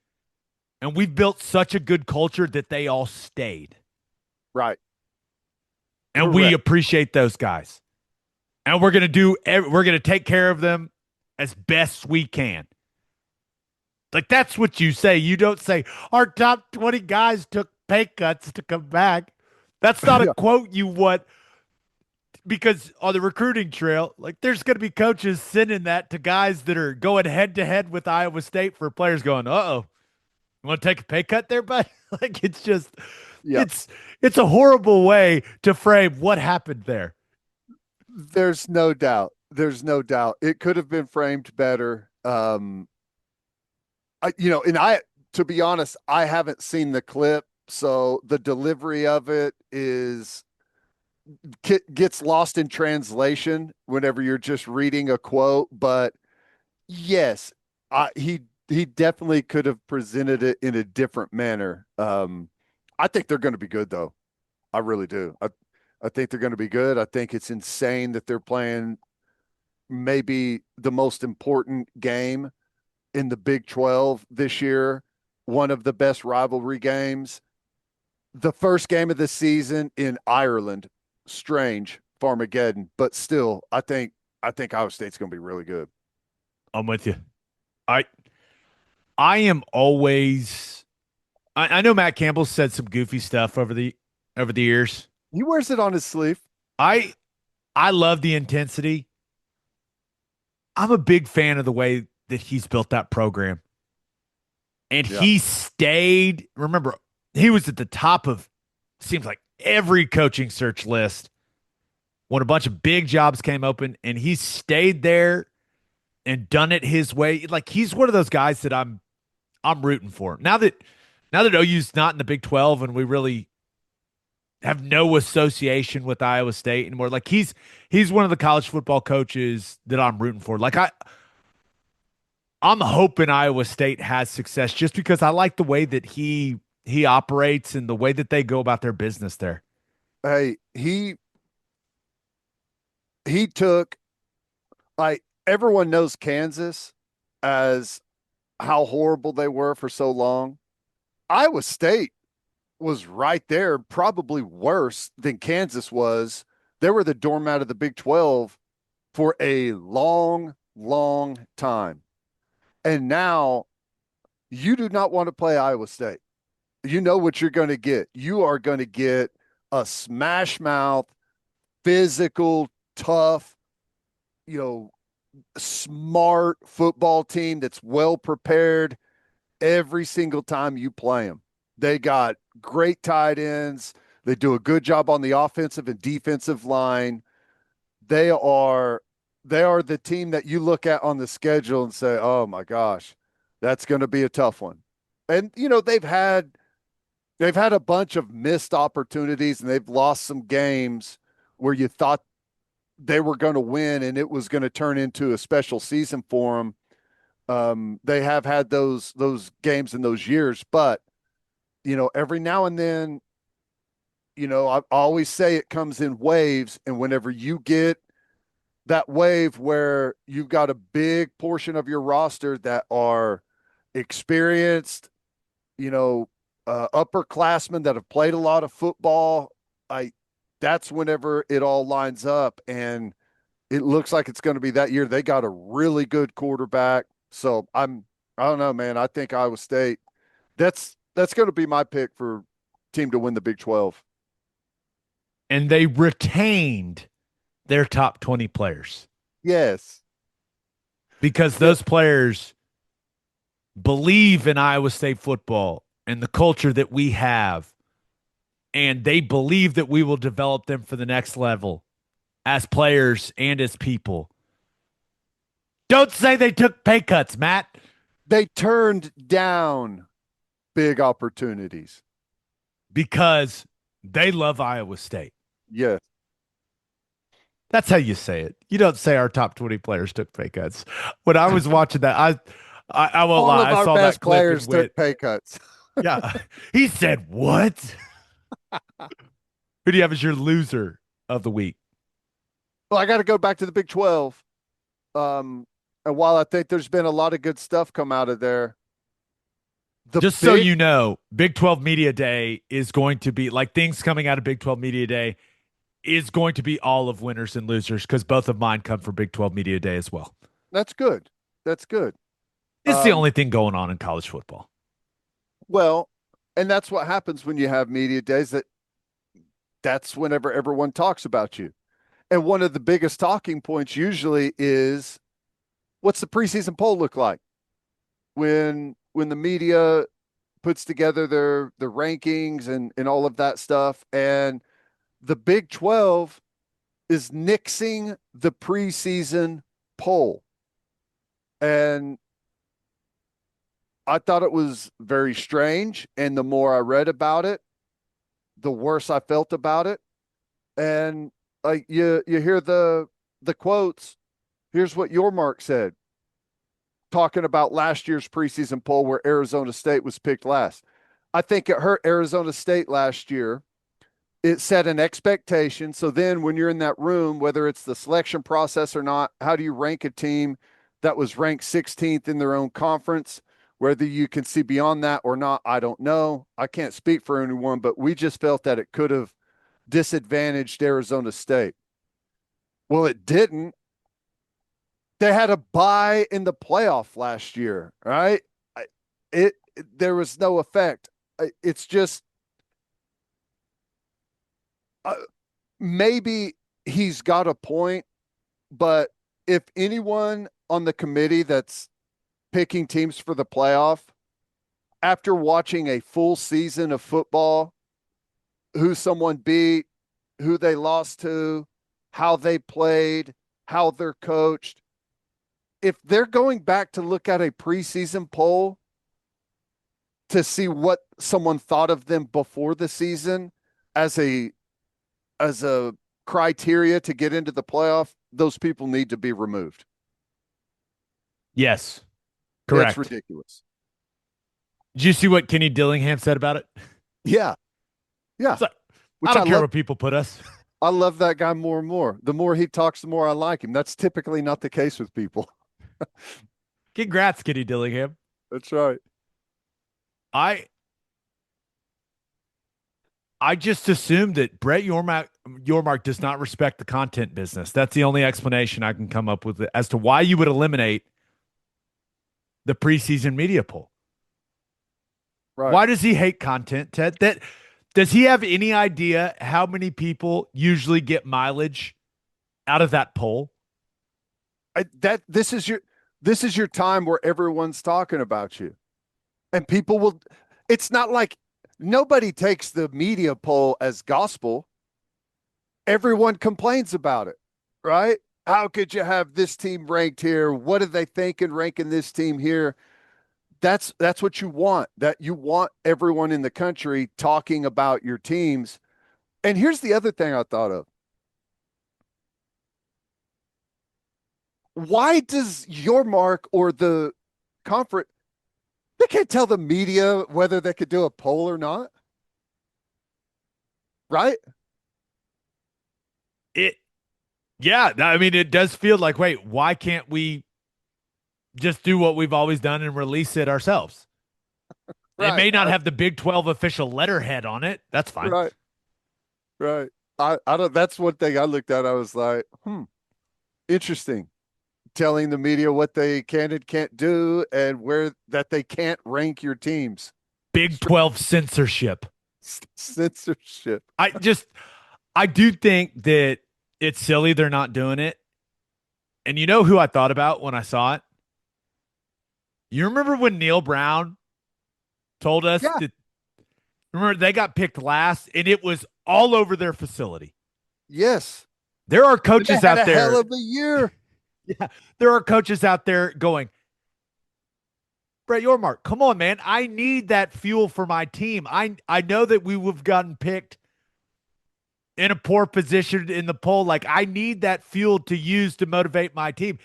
and we've built such a good culture that they all stayed.
Right.
And we
Correct.
appreciate those guys. And we're going to take care of them as best we can. Like, that's what you say. You don't say our top 20 guys took pay cuts to come back. That's not a
Yeah.
quote you want, because on the recruiting trail, like, there's going to be coaches sending that to guys that are going head to head with Iowa State for players going, uh-oh, you want to take a pay cut there, bud? Like, it's just,
Yeah.
it's a horrible way to frame what happened there.
There's no doubt. There's no doubt. It could have been framed better. To be honest, I haven't seen the clip, so the delivery of it gets lost in translation whenever you're just reading a quote. But yes, he definitely could have presented it in a different manner. I think they're going to be good, though. I really do. I think they're going to be good. I think it's insane that they're playing maybe the most important game in the Big 12 this year, one of the best rivalry games. The first game of the season in Ireland, strange, Farmageddon, but still, I think Iowa State's going to be really good.
I'm with you. I I am always I know Matt Campbell said some goofy stuff over the years.
He wears it on his sleeve.
I I love the intensity. I'm a big fan of the way that he's built that program. And
Yeah.
he stayed, remember, he was at the top of, seems like, every coaching search list when a bunch of big jobs came open, and he stayed there and done it his way. Like, he's one of those guys that I'm rooting for. Now that OU's not in the Big 12 and we really have no association with Iowa State anymore, like, he's one of the college football coaches that I'm rooting for. Like, I'm hoping Iowa State has success just because I like the way that he operates and the way that they go about their business there.
Hey, he took, like, everyone knows Kansas as how horrible they were for so long. Iowa State was right there, probably worse than Kansas was. They were the doormat of the Big 12 for a long, long time. And now you do not want to play Iowa State. You know what you're going to get. You are going to get a smash mouth, physical, tough, smart football team that's well prepared every single time you play them. They got great tight ends. They do a good job on the offensive and defensive line. They are the team that you look at on the schedule and say, "Oh my gosh, that's going to be a tough one." And they've had a bunch of missed opportunities, and they've lost some games where you thought they were going to win and it was going to turn into a special season for them. They have had those games in those years, but every now and then, I always say it comes in waves. And whenever you get that wave where you've got a big portion of your roster that are experienced, upperclassmen that have played a lot of football, that's whenever it all lines up. And it looks like it's going to be that year. They got a really good quarterback. So I don't know, man. I think Iowa State, that's going to be my pick for team to win the Big 12.
And they retained their top 20 players
Yes.
because those players believe in Iowa State football and the culture that we have. And they believe that we will develop them for the next level as players and as people. Don't say they took pay cuts, Matt.
They turned down big opportunities
because they love Iowa State.
Yes.
That's how you say it. You don't say our top 20 players took pay cuts. When I was watching that, I won't
All
lie.
of
I
our
saw
best
that clip
players
and went,
took pay cuts.
yeah. He said, what? Who do you have as your loser of the week?
Well, I got to go back to the Big 12. And while I think there's been a lot of good stuff come out of there,
just so you know, Big 12 Media Day is going to be like things coming out of Big 12 Media Day is going to be all of winners and losers because both of mine come from Big 12 Media Day as well.
That's good. That's good.
It's the only thing going on in college football.
Well, and that's what happens when you have media days, that's whenever everyone talks about you. And one of the biggest talking points usually is, what's the preseason poll look like? When the media puts together their rankings and all of that stuff. And the Big 12 is nixing the preseason poll. And I thought it was very strange. And the more I read about it, the worse I felt about it. And like you hear the quotes. Here's what Yormark said, talking about last year's preseason poll where Arizona State was picked last. I think it hurt Arizona State last year. It set an expectation. So then when you're in that room, whether it's the selection process or not, how do you rank a team that was ranked 16th in their own conference? Whether you can see beyond that or not, I don't know. I can't speak for anyone, but we just felt that it could have disadvantaged Arizona State. Well, it didn't. They had a bye in the playoff last year, right? There was no effect. It's just maybe he's got a point, but if anyone on the committee that's picking teams for the playoff, after watching a full season of football, who someone beat, who they lost to, how they played, how they're coached, if they're going back to look at a preseason poll to see what someone thought of them before the season as a criteria to get into the playoff, those people need to be removed.
Yes, correct.
That's ridiculous.
Did you see what Kenny Dillingham said about it?
Yeah. Yeah.
Like, I don't care what people put us.
I love that guy more and more. The more he talks, the more I like him. That's typically not the case with people.
Congrats, Kenny Dillingham.
That's right.
I just assumed that Brett Yormark does not respect the content business. That's the only explanation I can come up with as to why you would eliminate the preseason media poll. Right. Why does he hate content, Ted? Does he have any idea how many people usually get mileage out of that poll?
This is your time where everyone's talking about you. And people will, it's not like nobody takes the media poll as gospel. Everyone complains about it, right? How could you have this team ranked here? What are they thinking ranking this team here? That's what you want. That you want everyone in the country talking about your teams. And here's the other thing I thought of. Why does Yormark or the conference, They can't tell the media whether they could do a poll or not, right?
It, yeah, I mean, it does feel like, wait, why can't we just do what we've always done and release it ourselves? It
Right.
may not have the Big 12 official letterhead on it. That's fine.
Right. Right. I don't, that's one thing I looked at. I was like, interesting. Telling the media what they can and can't do and where that they can't rank your teams.
Big 12 censorship.
Censorship.
I do think that it's silly they're not doing it. And you know who I thought about when I saw it? You remember when Neil Brown told us
Yeah.
that, remember, they got picked last and it was all over their facility.
Yes.
There are
They
coaches
had
out
a
there.
hell of a year.
Yeah, there are coaches out there going, Brett Yormark, come on, man. I need that fuel for my team. I know that we would have gotten picked in a poor position in the poll. Like, I need that fuel to use to motivate my team.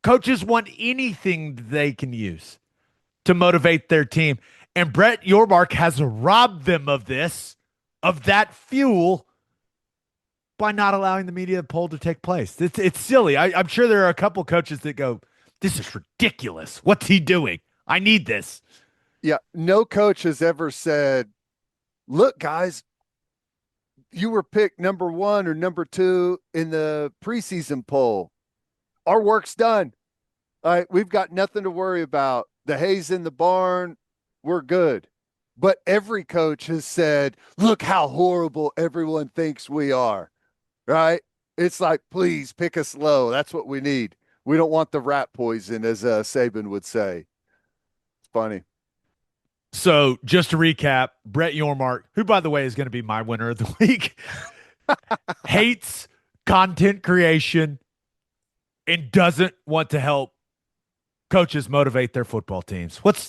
Coaches want anything they can use to motivate their team. And Brett Yormark has robbed them of this, of that fuel, by not allowing the media poll to take place. It's silly. I'm sure there are a couple coaches that go, this is ridiculous. What's he doing? I need this.
Yeah. No coach has ever said, look, guys, you were picked number 1 or number 2 in the preseason poll. Our work's done. All right. We've got nothing to worry about. The hay's in the barn. We're good. But every coach has said, look how horrible everyone thinks we are. Right? It's like, please pick us low. That's what we need. We don't want the rat poison, as Saban would say. It's funny.
So just to recap, Brett Yormark, who, by the way, is going to be my winner of the week, hates content creation and doesn't want to help coaches motivate their football teams. What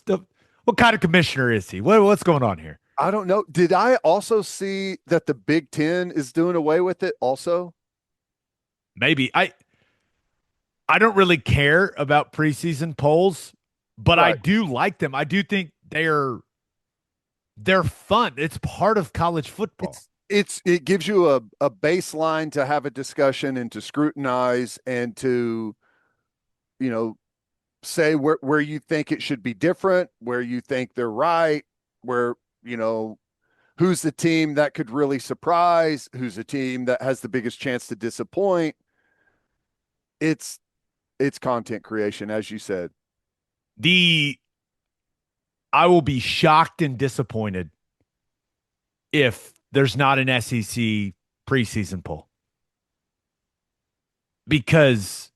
kind of commissioner is he? What's going on here?
I don't know. Did I also see that the Big Ten is doing away with it also?
Maybe. I don't really care about preseason polls, but I
Right.
do like them. I do think they're fun. It's part of college football.
It gives you a baseline to have a discussion and to scrutinize and to, you know, say where you think it should be different, where you think they're right, where, you know, who's the team that could really surprise, who's the team that has the biggest chance to disappoint. It's content creation, as you said.
I will be shocked and disappointed if there's not an SEC preseason poll, because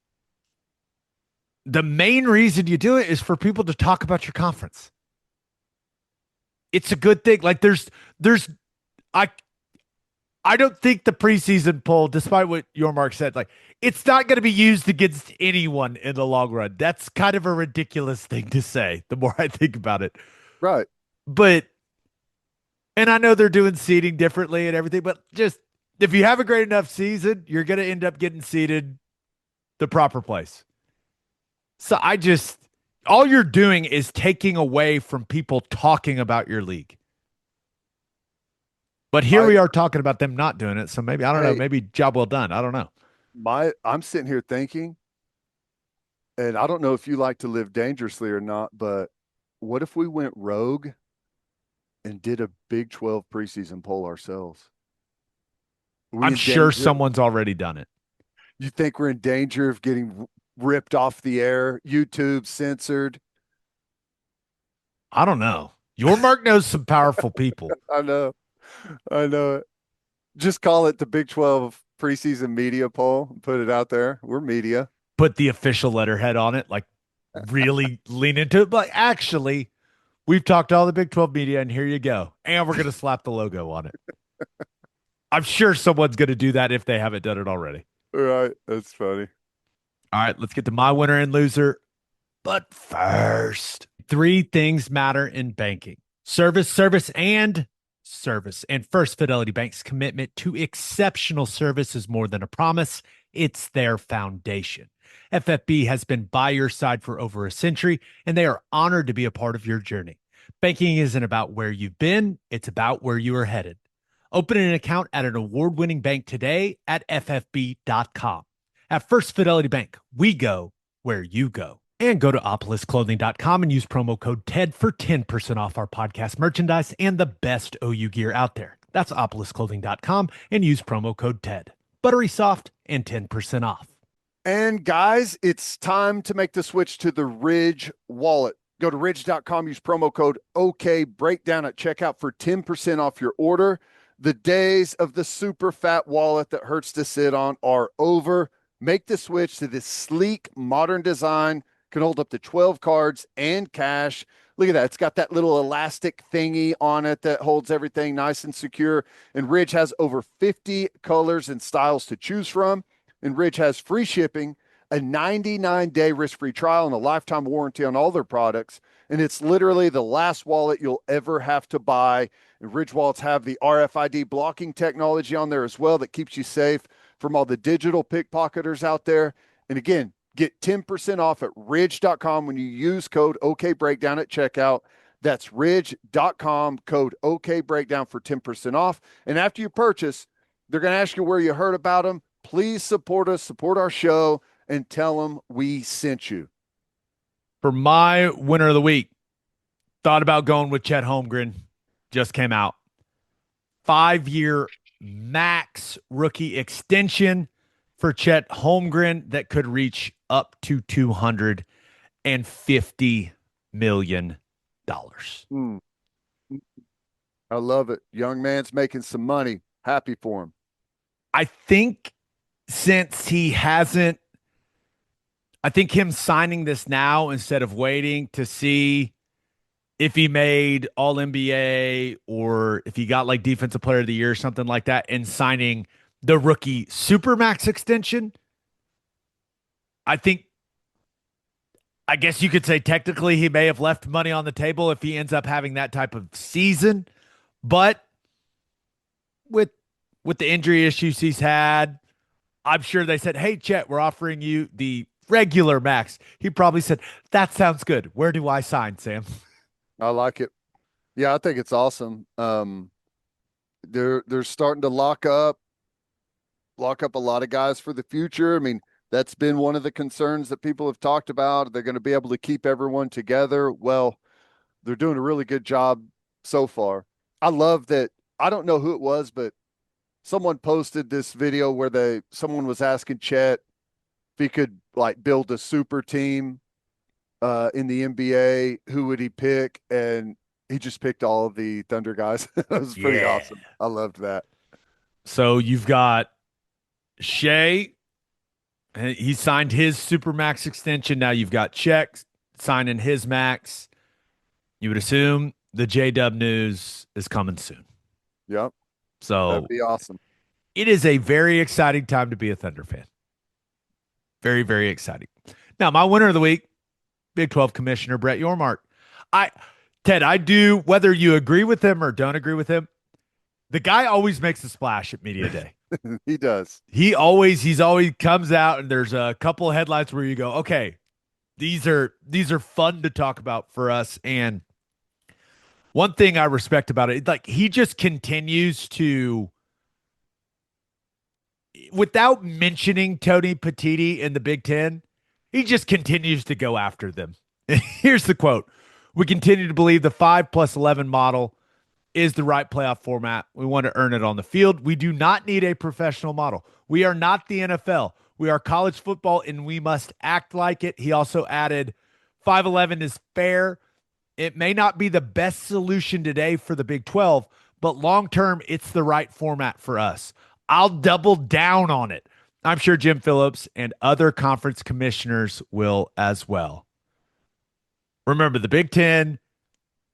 the main reason you do it is for people to talk about your conference. It's a good thing. Like I I don't think the preseason poll, despite what Yormark said, like, it's not going to be used against anyone in the long run. That's kind of a ridiculous thing to say, the more I think about it.
Right.
But, and I know they're doing seeding differently and everything, but just if you have a great enough season, you're going to end up getting seeded the proper place. So all you're doing is taking away from people talking about your league. But here we are talking about them not doing it. So maybe, I don't know, maybe job well done. I don't know.
I'm sitting here thinking, and I don't know if you like to live dangerously or not, but what if we went rogue and did a Big 12 preseason poll ourselves?
I'm sure someone's already done it.
You think we're in danger of getting ripped off the air, YouTube censored?
I don't know. Yormark knows some powerful people.
I know it. Just call it the Big 12 preseason media poll and put it out there. We're media.
Put the official letterhead on it, like really lean into it. But actually, we've talked to all the Big 12 media, and here you go. And we're going to slap the logo on it. I'm sure someone's going to do that if they haven't done it already.
Right. That's funny.
All right, let's get to my winner and loser. But first, 3 things matter in banking: service, service, and service. And First Fidelity Bank's commitment to exceptional service is more than a promise, it's their foundation. FFB has been by your side for over a century, and they are honored to be a part of your journey. Banking isn't about where you've been, it's about where you are headed. Open an account at an award-winning bank today at ffb.com. At First Fidelity Bank, we go where you go. And go to opolisclothing.com and use promo code TED for 10% off our podcast merchandise and the best OU gear out there. That's opolisclothing.com and use promo code TED. Buttery soft and 10% off.
And guys, it's time to make the switch to the Ridge wallet. Go to ridge.com, use promo code OK Breakdown at checkout for 10% off your order. The days of the super fat wallet that hurts to sit on are over. Make the switch to this sleek, modern design. Can hold up to 12 cards and cash. Look at that. It's got that little elastic thingy on it that holds everything nice and secure. And Ridge has over 50 colors and styles to choose from. And Ridge has free shipping, a 99-day risk-free trial, and a lifetime warranty on all their products. And it's literally the last wallet you'll ever have to buy. And Ridge wallets have the RFID blocking technology on there as well that keeps you safe from all the digital pickpocketers out there. And again, get 10% off at ridge.com when you use code OKBreakdown at checkout. That's ridge.com, code OKBreakdown for 10% off. And after you purchase, they're going to ask you where you heard about them. Please support us, support our show, and tell them we sent you.
For my winner of the week, thought about going with Chet Holmgren. Just came out. 5-year max rookie extension for Chet Holmgren that could reach up to $250 million.
I love it. Young man's making some money. Happy for him.
I think since he hasn't, I think him signing this now instead of waiting to see if he made All NBA or if he got like Defensive Player of the Year or something like that, and signing the rookie Supermax extension, I guess you could say technically he may have left money on the table if he ends up having that type of season. But with the injury issues he's had, I'm sure they said, "Hey, Chet, we're offering you the regular max." He probably said, "That sounds good. Where do I sign, Sam?"
I like it. Yeah, I think it's awesome. They're starting to lock up a lot of guys for the future. I mean, that's been one of the concerns that people have talked about. They're going to be able to keep everyone together. Well, they're doing a really good job so far. I love that. I don't know who it was, but someone posted this video where someone was asking Chet if he could like build a super team in the NBA, who would he pick? And he just picked all of the Thunder guys. It was pretty awesome. I loved that.
So you've got Shea, and he signed his Supermax extension. Now you've got Chet signing his max. You would assume the J-Dub news is coming soon.
Yep.
So
that'd be awesome.
It is a very exciting time to be a Thunder fan. Very, very exciting. Now, my winner of the week, Big 12 Commissioner Brett Yormark. Ted, I do, whether you agree with him or don't agree with him, the guy always makes a splash at Media Day.
He does.
He's always comes out, and there's a couple of headlines where you go, okay, these are fun to talk about for us. And one thing I respect about it, like he just continues to, without mentioning Tony Petitti in the Big Ten, he just continues to go after them. Here's the quote. "We continue to believe the 5+11 model is the right playoff format. We want to earn it on the field. We do not need a professional model. We are not the NFL. We are college football, and we must act like it." He also added, 5-11 is fair. It may not be the best solution today for the Big 12, but long-term, it's the right format for us. I'll double down on it. I'm sure Jim Phillips and other conference commissioners will as well. Remember, the Big Ten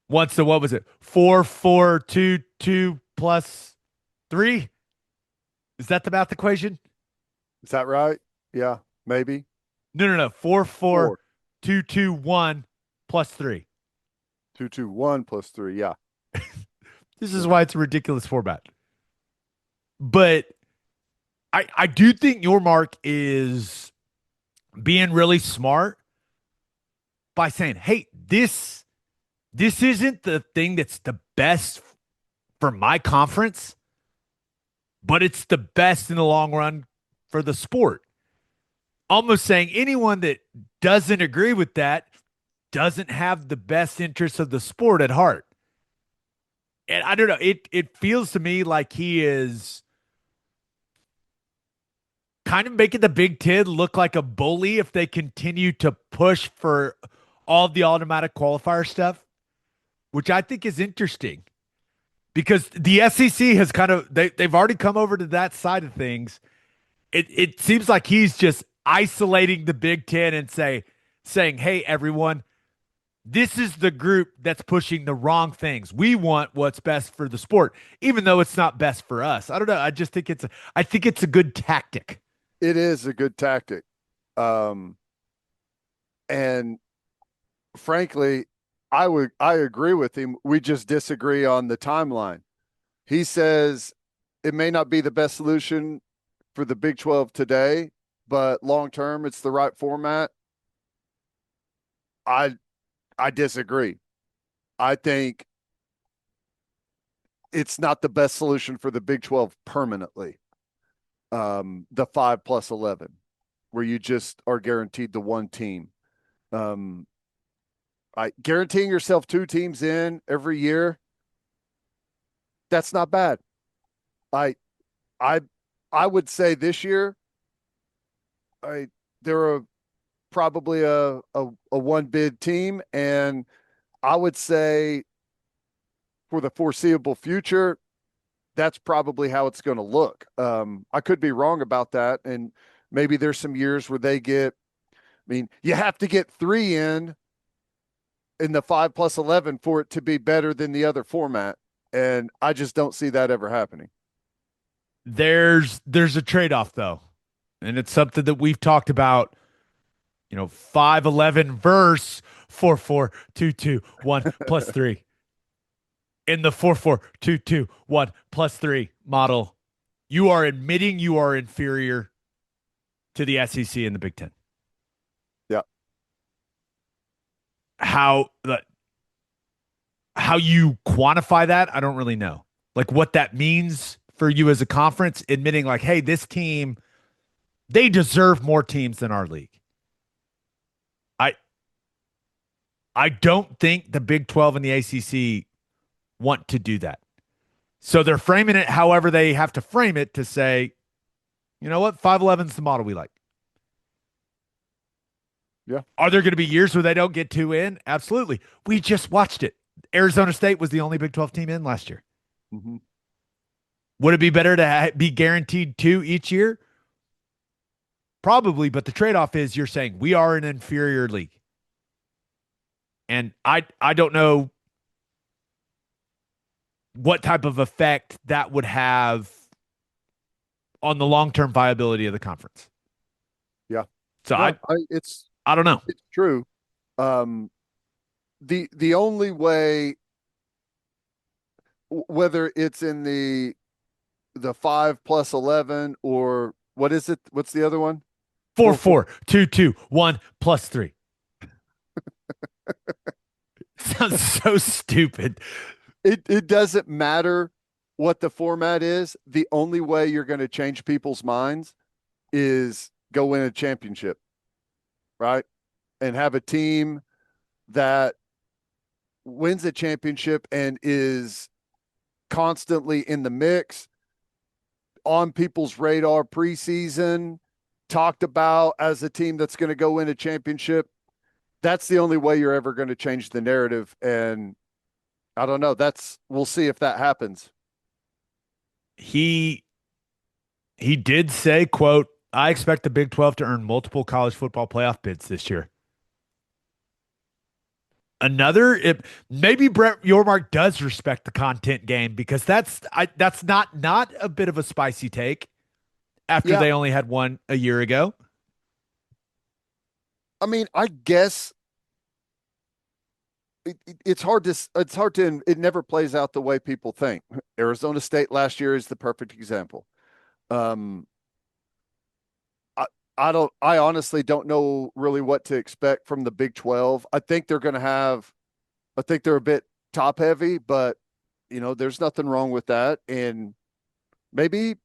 wants the, 4-4-2-2 plus 3? Is that the math equation?
Is that right? Yeah, maybe.
No. 4-4-2-2-1 plus 3.
2-2-1 plus 3, yeah.
This is why it's a ridiculous format. But I do think Yormark is being really smart by saying, "Hey, this isn't the thing that's the best for my conference, but it's the best in the long run for the sport." Almost saying anyone that doesn't agree with that doesn't have the best interests of the sport at heart. And I don't know, it feels to me like he is kind of making the Big Ten look like a bully if they continue to push for all the automatic qualifier stuff, which I think is interesting because the SEC has kind of they've already come over to that side of things. It seems like he's just isolating the Big Ten and saying, "Hey, everyone, this is the group that's pushing the wrong things. We want what's best for the sport, even though it's not best for us." I don't know. I just think I think it's a good tactic.
It is a good tactic. And frankly, I agree with him. We just disagree on the timeline. He says it may not be the best solution for the Big 12 today, but long term it's the right format. I disagree. I think it's not the best solution for the Big 12 permanently. The 5+11, where you just are guaranteed the one team. Guaranteeing yourself two teams in every year, that's not bad. I I I would say this year, they're probably a one bid team, and I would say for the foreseeable future, that's probably how it's going to look. I could be wrong about that, and maybe there's some years where they get. I mean, you have to get three in the 5+11 for it to be better than the other format, and I just don't see that ever happening.
There's a trade-off though. And it's something that we've talked about, 5-11 verse 4-4-2-2-1 plus 3. In the 4-4-2-2-1 plus 3 model, you are admitting you are inferior to the SEC and the Big Ten.
Yeah.
How you quantify that, I don't really know. Like what that means for you as a conference, admitting like, hey, this team, they deserve more teams than our league. I don't think the Big 12 and the ACC want to do that. So they're framing it however they have to frame it to say, you know what, 5-11 is the model we like.
Yeah.
Are there going to be years where they don't get two in? Absolutely. We just watched it. Arizona State was the only Big 12 team in last year.
Mm-hmm.
Would it be better to be guaranteed two each year? Probably, but the trade-off is you're saying we are an inferior league. And I don't know what type of effect that would have on the long-term viability of the conference.
Yeah.
So
no,
I don't know.
It's true. The only way, whether it's in the 5+11 or what is it? What's the other one?
4-4-2-2-1 plus 3. Sounds so stupid.
It doesn't matter what the format is. The only way you're going to change people's minds is go win a championship, right? And have a team that wins a championship and is constantly in the mix, on people's radar preseason, talked about as a team that's going to go win a championship. That's the only way you're ever going to change the narrative. And I don't know. We'll see if that happens.
He did say, quote, "I expect the Big 12 to earn multiple college football playoff bids this year." Maybe Brett Yormark does respect the content game because that's not a bit of a spicy take after they only had one a year ago.
I mean, I guess it's hard to it never plays out the way people think. Arizona State last year is the perfect example. I honestly don't know really what to expect from the Big 12. I think they're a bit top heavy, but there's nothing wrong with that. And maybe,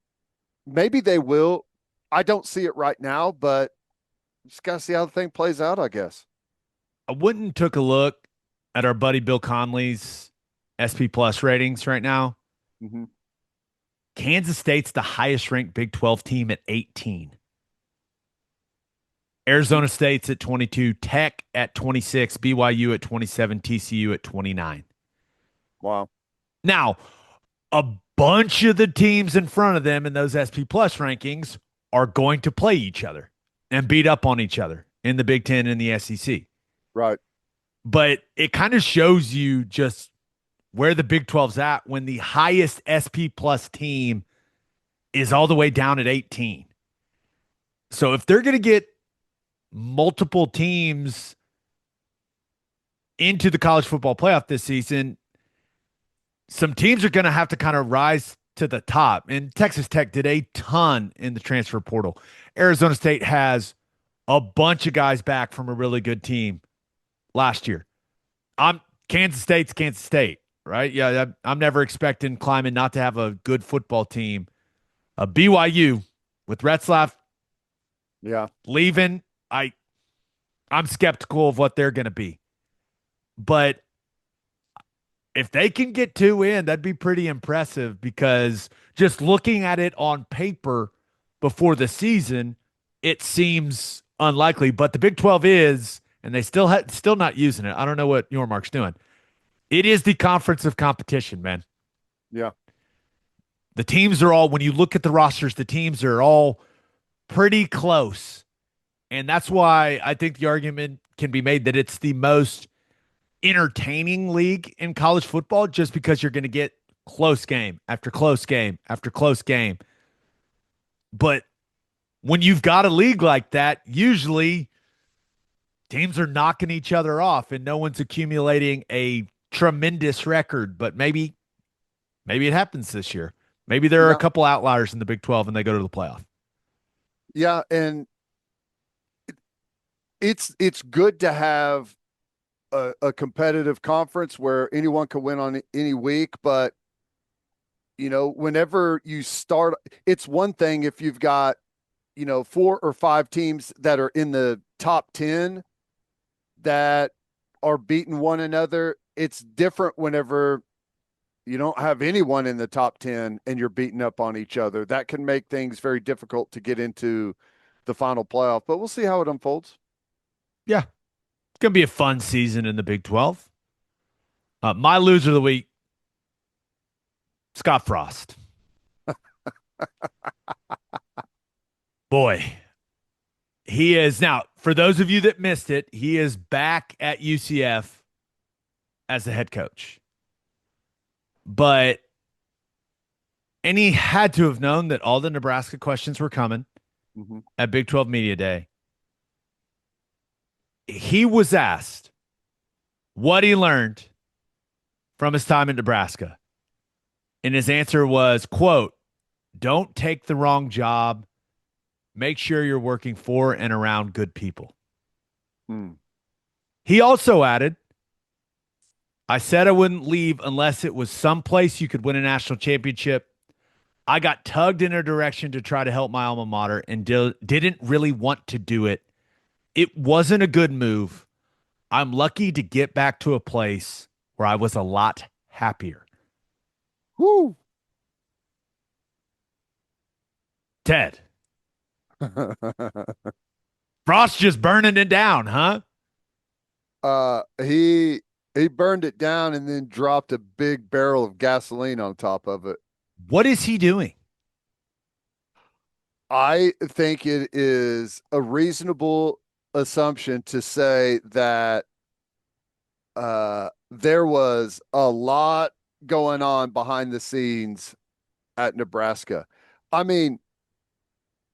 maybe they will. I don't see it right now, but just got to see how the thing plays out, I guess.
I went and took a look at our buddy Bill Conley's SP Plus ratings right now.
Mm-hmm.
Kansas State's the highest ranked Big 12 team at 18. Arizona State's at 22, Tech at 26, BYU at 27, TCU at 29.
Wow.
Now, a bunch of the teams in front of them in those SP Plus rankings are going to play each other and beat up on each other in the Big Ten and the SEC.
Right.
But it kind of shows you just where the Big 12's at when the highest SP Plus team is all the way down at 18. So if they're going to get multiple teams into the college football playoff this season, some teams are going to have to kind of rise to the top. And Texas Tech did a ton in the transfer portal. Arizona State has a bunch of guys back from a really good team last year. Kansas State's Kansas State, right? Yeah, I'm never expecting Kleiman not to have a good football team. BYU with Retzlaff
Yeah.
leaving, I'm skeptical of what they're going to be. But if they can get two in, that'd be pretty impressive because just looking at it on paper before the season, it seems unlikely. But the Big 12 is, and they still not using it. I don't know what Yormark's doing. It is the conference of competition, man.
Yeah.
The teams are all, when you look at the rosters, the teams are all pretty close. And that's why I think the argument can be made that it's the most entertaining league in college football just because you're going to get close game after close game after close game. But when you've got a league like that, usually teams are knocking each other off and no one's accumulating a tremendous record. But maybe it happens this year. Maybe there are a
Yeah.
couple outliers in the Big 12 and they go to the playoff.
Yeah. And it's good to have a competitive conference where anyone can win on any week, but whenever you start, it's one thing if you've got, 4 or 5 teams that are in the top 10 that are beating one another. It's different whenever you don't have anyone in the top 10 and you're beating up on each other. That can make things very difficult to get into the final playoff, but we'll see how it unfolds.
Yeah. It's going to be a fun season in the Big 12. My loser of the week, Scott Frost. Boy, he is now, for those of you that missed it, he is back at UCF as the head coach. And he had to have known that all the Nebraska questions were coming at Big 12 Media Day. He was asked what he learned from his time in Nebraska. And his answer was, quote, don't take the wrong job. Make sure you're working for and around good people. He also added, I said I wouldn't leave unless it was someplace you could win a national championship. I got tugged in a direction to try to help my alma mater and didn't really want to do it. It wasn't a good move. I'm lucky to get back to a place where I was a lot happier.
Woo.
Ted. Frost just burning it down, huh?
He burned it down and then dropped a big barrel of gasoline on top of it.
What is he doing?
I think it is a reasonable assumption to say that there was a lot going on behind the scenes at Nebraska. I mean,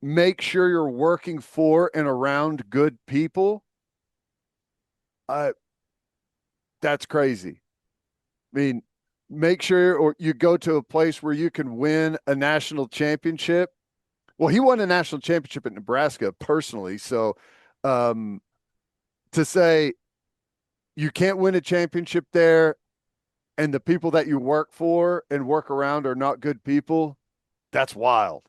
make sure you're working for and around good people. That's crazy. I mean, make sure or you go to a place where you can win a national championship. Well, he won a national championship at Nebraska personally. So to say you can't win a championship there and the people that you work for and work around are not good people, that's wild.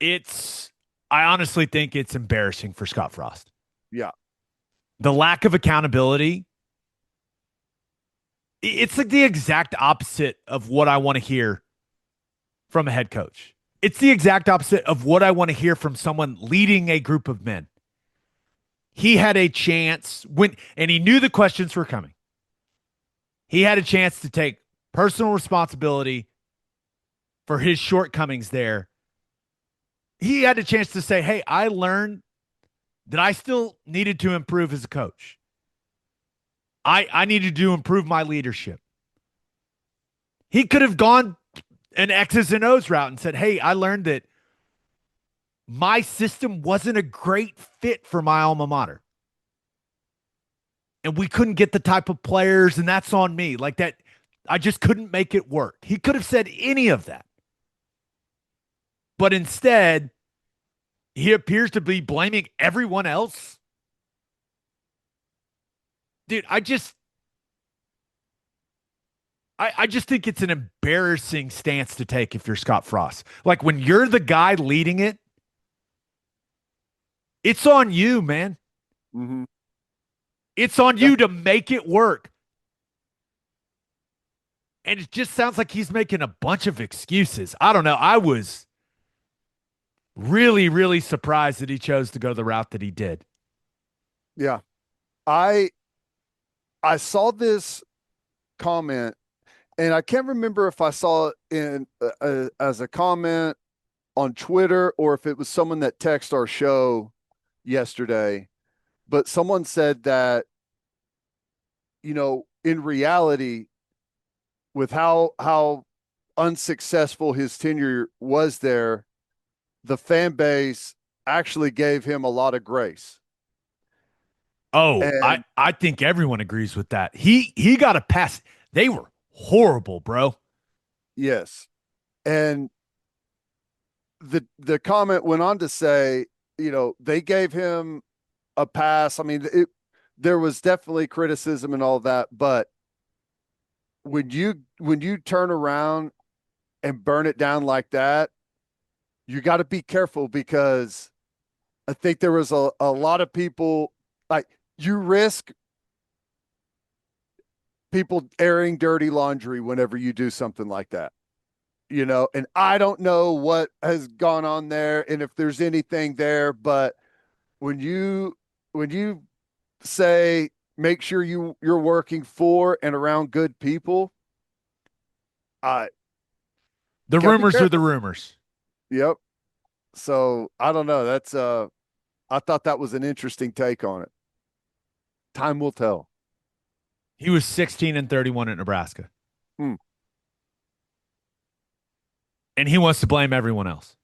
I honestly think it's embarrassing for Scott Frost.
Yeah.
The lack of accountability, it's like the exact opposite of what I want to hear from a head coach. It's the exact opposite of what I want to hear from someone leading a group of men. He had a chance and he knew the questions were coming. He had a chance to take personal responsibility for his shortcomings there. He had a chance to say, hey, I learned that I still needed to improve as a coach. I needed to improve my leadership. He could have gone an X's and O's route and said, hey, I learned that my system wasn't a great fit for my alma mater. And we couldn't get the type of players, and that's on me. Like that, I just couldn't make it work. He could have said any of that. But instead, he appears to be blaming everyone else. Dude, I just think it's an embarrassing stance to take if you're Scott Frost. Like when you're the guy leading it, it's on you, man.
Mm-hmm.
It's on you to make it work. And it just sounds like he's making a bunch of excuses. I don't know. I was really, really surprised that he chose to go the route that he did.
Yeah. I saw this comment, and I can't remember if I saw it in as a comment on Twitter or if it was someone that texted our show yesterday. But someone said that, in reality, with how unsuccessful his tenure was there, the fan base actually gave him a lot of grace.
Oh,
And
I think everyone agrees with that. He got a pass. They were horrible, bro.
yes. And the comment went on to say, they gave him a pass. I mean, there was definitely criticism and all that, but when you turn around and burn it down like that, you got to be careful, because I think there was a lot of people, like, you risk people airing dirty laundry whenever you do something like that. And I don't know what has gone on there and if there's anything there, but when you say make sure you're working for and around good people,
The
gotta be
rumors are
careful.
the rumors.
Yep. So I don't know. That's I thought that was an interesting take on it. Time will tell.
He was 16-31 at Nebraska.
Hmm.
And he wants to blame everyone else.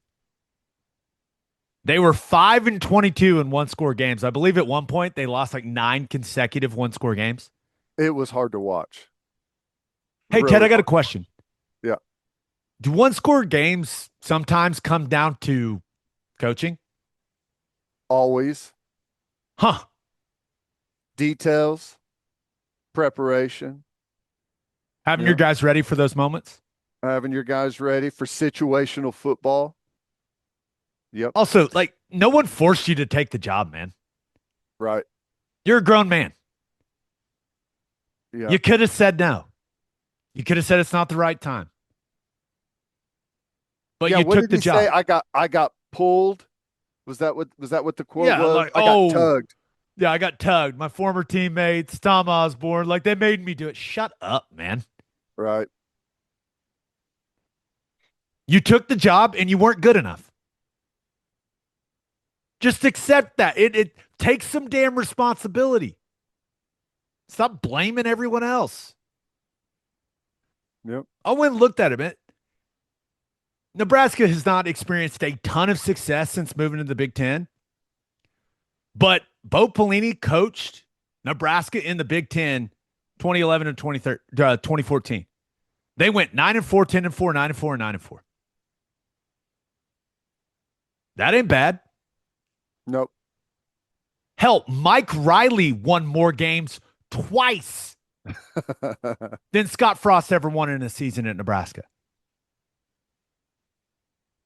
They were 5-22 in one-score games. I believe at one point they lost like 9 consecutive one-score games.
It was hard to watch.
Hey,
Really
Ted, I got a
hard.
question.
Yeah.
Do one-score games sometimes come down to coaching?
Always.
Huh.
Details, preparation,
Having your guys ready for those moments?
having your guys ready for situational football. Yep.
Also, like, no one forced you to take the job, man.
Right.
You're a grown man.
Yeah.
You could have said no. You could have said it's not the right time. But
Yeah.
you
What
took
did
the
he
job.
say? I got pulled. Was that what the quote
Yeah,
was?
like,
I got tugged.
yeah, I got tugged. My former teammates, Tom Osborne, like they made me do it. Shut up, man.
Right.
You took the job and you weren't good enough. Just accept that. It takes some damn responsibility. Stop blaming everyone else.
Yep.
I went and looked at it. Nebraska has not experienced a ton of success since moving to the Big Ten. But Bo Pelini coached Nebraska in the Big Ten 2011 and 2014. They went 9-4, 10-4, 9-4, and 9-4. That ain't bad.
Nope.
Hell, Mike Riley won more games twice than Scott Frost ever won in a season at Nebraska.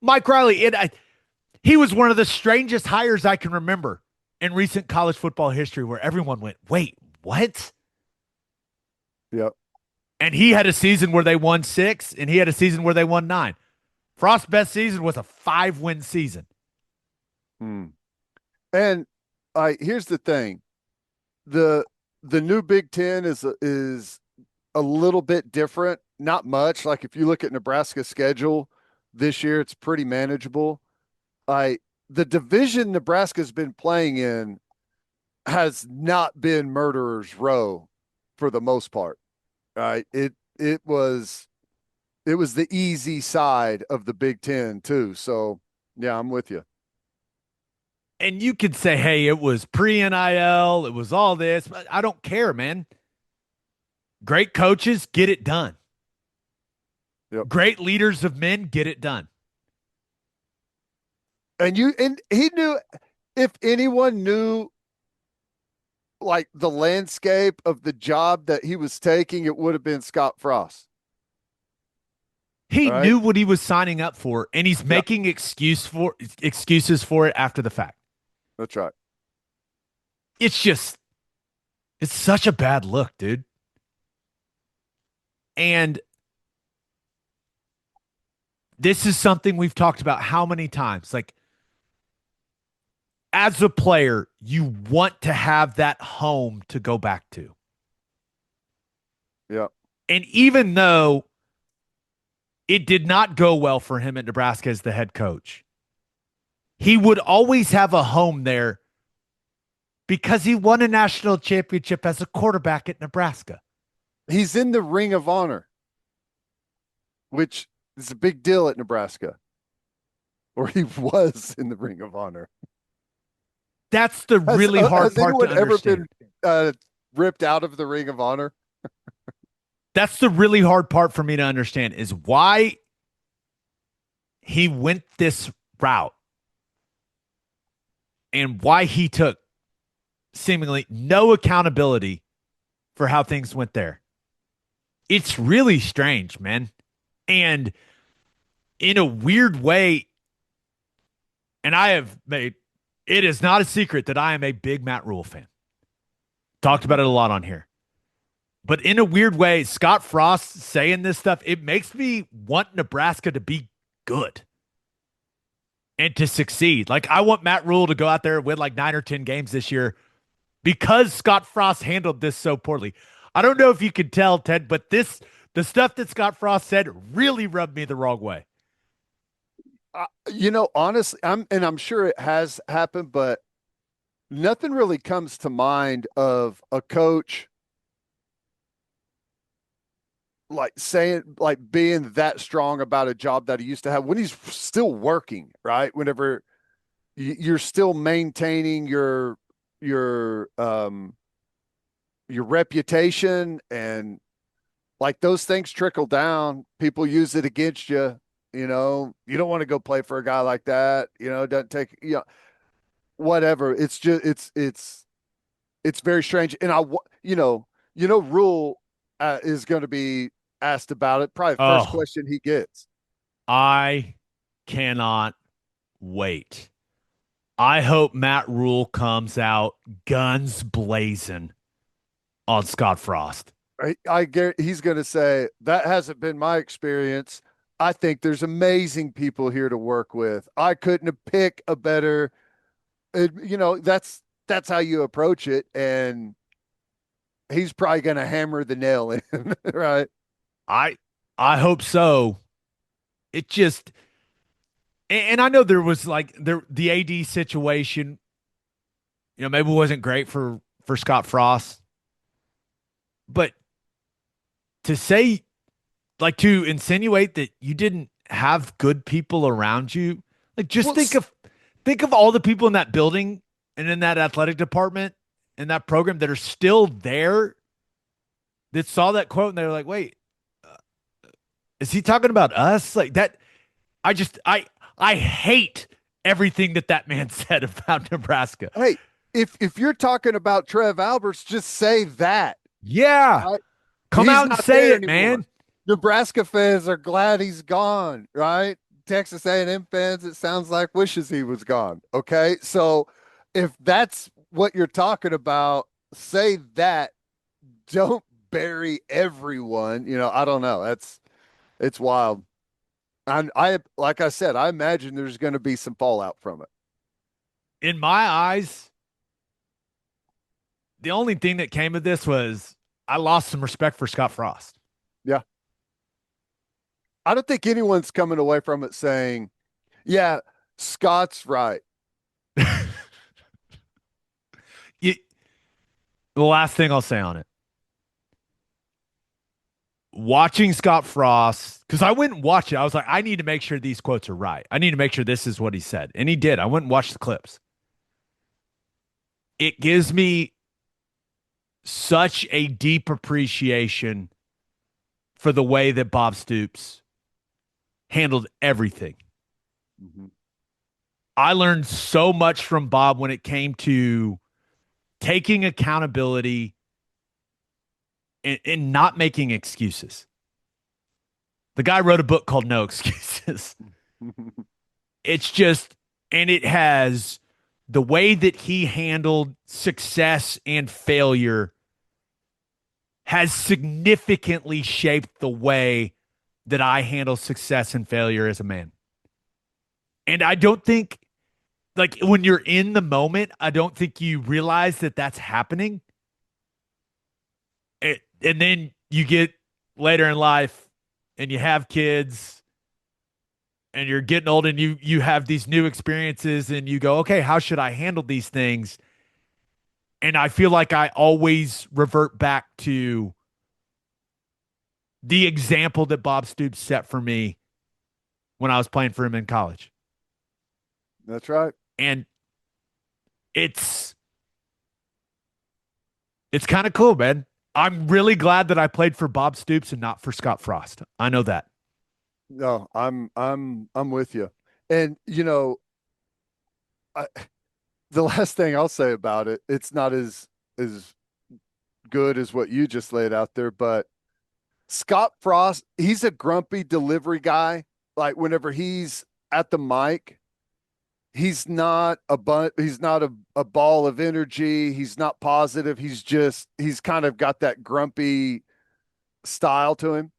Mike Riley, he was one of the strangest hires I can remember in recent college football history where everyone went, wait, what?
Yep.
And he had a season where they won 6, and he had a season where they won 9. Frost's best season was a 5-win season.
And here's the thing. The new Big Ten is a little bit different. Not much. Like if you look at Nebraska's schedule this year, it's pretty manageable. The division Nebraska's been playing in has not been murderer's row for the most part. Right. It was the easy side of the Big Ten too. So yeah, I'm with you.
And you could say, hey, it was pre-NIL, it was all this, but I don't care, man. Great coaches get it done.
Yep.
Great leaders of men get it done.
And he knew, if anyone knew like the landscape of the job that he was taking, it would have been Scott Frost.
He
right?
knew what he was signing up for, and he's making excuses for it after the fact.
That's right.
It's such a bad look, dude. And this is something we've talked about how many times? Like, as a player, you want to have that home to go back to.
Yeah.
And even though it did not go well for him at Nebraska as the head coach, he would always have a home there because he won a national championship as a quarterback at Nebraska.
He's in the Ring of Honor, which is a big deal at Nebraska. Or he was in the Ring of Honor.
That's the really hard part to understand.
Ever been ripped out of the Ring of Honor?
That's the really hard part for me to understand, is why he went this route and why he took seemingly no accountability for how things went there. It's really strange, man. And in a weird way, and it is not a secret that I am a big Matt Rule fan. Talked about it a lot on here. But in a weird way, Scott Frost saying this stuff, it makes me want Nebraska to be good and to succeed. Like, I want Matt Rule to go out there and win like 9 or 10 games this year because Scott Frost handled this so poorly. I don't know if you could tell, Ted, but the stuff that Scott Frost said really rubbed me the wrong way.
Honestly, I'm sure it has happened, but nothing really comes to mind of a coach being that strong about a job that he used to have when he's still working, right? Whenever you're still maintaining your reputation, and like those things trickle down, people use it against you. You don't want to go play for a guy like that. It doesn't take, whatever. It's just, it's very strange. And Rule is going to be asked about it. Probably the first question he gets.
I cannot wait. I hope Matt Rule comes out guns blazing on Scott Frost.
I guarantee he's going to say, that hasn't been my experience. I think there's amazing people here to work with. I couldn't have picked a better, that's how you approach it. And he's probably going to hammer the nail in, right?
I hope so. It just, and I know there was like the AD situation, maybe wasn't great for Scott Frost, but to say, like, to insinuate that you didn't have good people around you, like, just think of all the people in that building and in that athletic department and that program that are still there that saw that quote and they're like, wait, is he talking about us? Like that? I hate everything that man said about Nebraska.
Hey, if you're talking about Trev Alberts, just say that.
Yeah.
Right?
Come
He's
out and
not
say
there
it,
anymore.
man.
Nebraska fans are glad he's gone, right? Texas A&M fans, it sounds like wishes he was gone. Okay, so if that's what you're talking about, say that. Don't bury everyone. I don't know. It's wild. I like I said, I imagine there's going to be some fallout from it.
In my eyes, the only thing that came of this was I lost some respect for Scott Frost.
Yeah, I don't think anyone's coming away from it saying, "Yeah, Scott's right."
The last thing I'll say on it, watching Scott Frost, because I went and watched it. I was like, I need to make sure these quotes are right. I need to make sure this is what he said. And he did. I went and watched the clips. It gives me such a deep appreciation for the way that Bob Stoops handled everything.
Mm-hmm.
I learned so much from Bob when it came to taking accountability and not making excuses. The guy wrote a book called No Excuses. It's just, and it has the way that he handled success and failure has significantly shaped the way that I handle success and failure as a man. And I don't think, like, when you're in the moment, I don't think you realize that that's happening. And then you get later in life and you have kids and you're getting old and you have these new experiences and you go, okay, how should I handle these things? And I feel like I always revert back to the example that Bob Stoops set for me when I was playing for him in college.
That's right.
And it's kind of cool, man. I'm really glad that I played for Bob Stoops and not for Scott Frost. I know that.
No, I'm with you. And I, the last thing I'll say about it, it's not as good as what you just laid out there, but Scott Frost, he's a grumpy delivery guy. Like whenever he's at the mic, he's not a ball of energy. He's not positive. He's kind of got that grumpy style to him.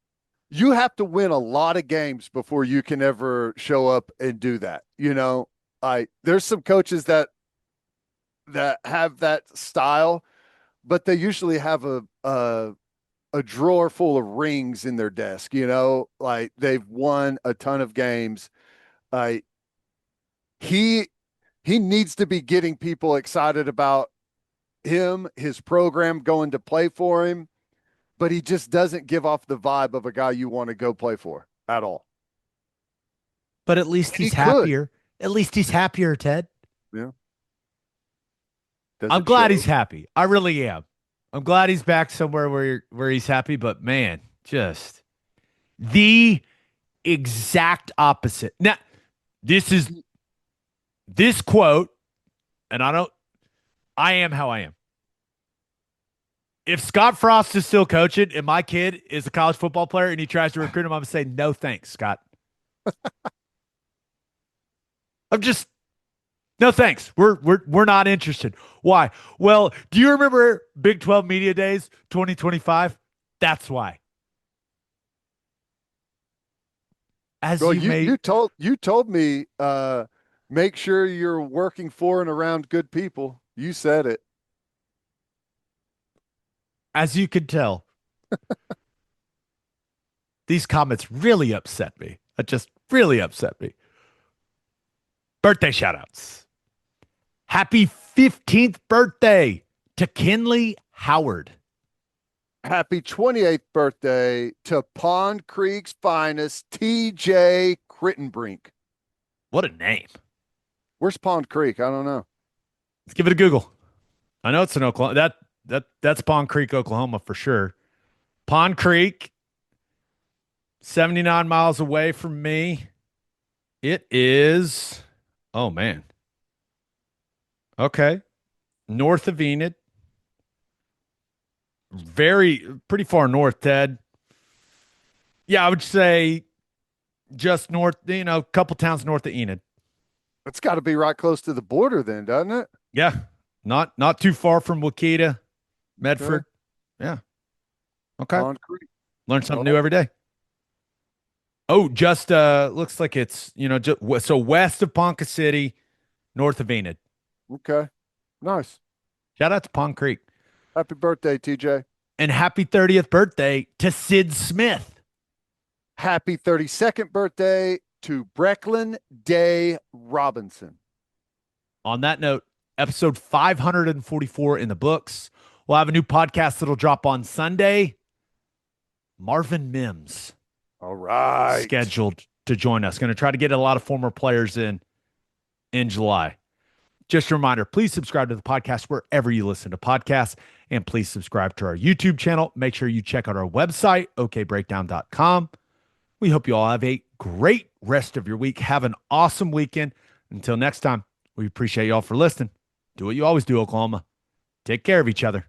You have to win a lot of games before you can ever show up and do that. There's some coaches that have that style, but they usually have a drawer full of rings in their desk, like they've won a ton of games. Uh, he he needs to be getting people excited about his program going to play for him, but he just doesn't give off the vibe of a guy you want to go play for at all.
But at least
And he
he's
could.
happier. At least he's happier, Ted.
Yeah. Does
I'm
it
glad
show?
he's happy. I really am. I'm glad he's back somewhere where he's happy, but man, just the exact opposite. Now, this is this quote, and I am how I am. If Scott Frost is still coaching and my kid is a college football player and he tries to recruit him, I'm gonna say no thanks, Scott. I'm just no thanks. We're not interested. Why? Well, do you remember Big 12 Media Days 2025? That's why. As
Well,
you
you
may,
you told me make sure you're working for and around good people. You said it.
as you can tell, these comments really upset me. It just really upset me. Birthday shout outs. Happy 15th birthday to Kinley Howard.
Happy 28th birthday to Pond Creek's finest, TJ Crittenbrink.
What a name.
Where's Pond Creek? I don't know.
Let's give it a Google. I know it's in Oklahoma. That's Pond Creek, Oklahoma for sure. Pond Creek, 79 miles away from me. It is Oh man. Okay. North of Enid. Pretty far north, Ted. Yeah, I would say just north, a couple towns north of Enid.
It's got to be right close to the border then, doesn't it?
Yeah. Not too far from Wakita,
Okay.
Medford. Yeah. Okay.
Concrete.
Learn something
Oh,
new every day. Oh, just looks like it's, so west of Ponca City, north of Enid.
okay. Nice.
Shout out to Pond Creek.
Happy birthday, TJ.
And happy 30th birthday to Sid Smith.
Happy 32nd birthday to Brecklin Day Robinson.
On that note, episode 544 in the books. We'll have a new podcast that'll drop on Sunday. Marvin Mims
All right.
scheduled to join us. Going to try to get a lot of former players in July. Just a reminder, please subscribe to the podcast wherever you listen to podcasts, and please subscribe to our YouTube channel. Make sure you check out our website, okbreakdown.com. We hope you all have a great rest of your week. Have an awesome weekend. Until next time, we appreciate you all for listening. Do what you always do, Oklahoma. Take care of each other.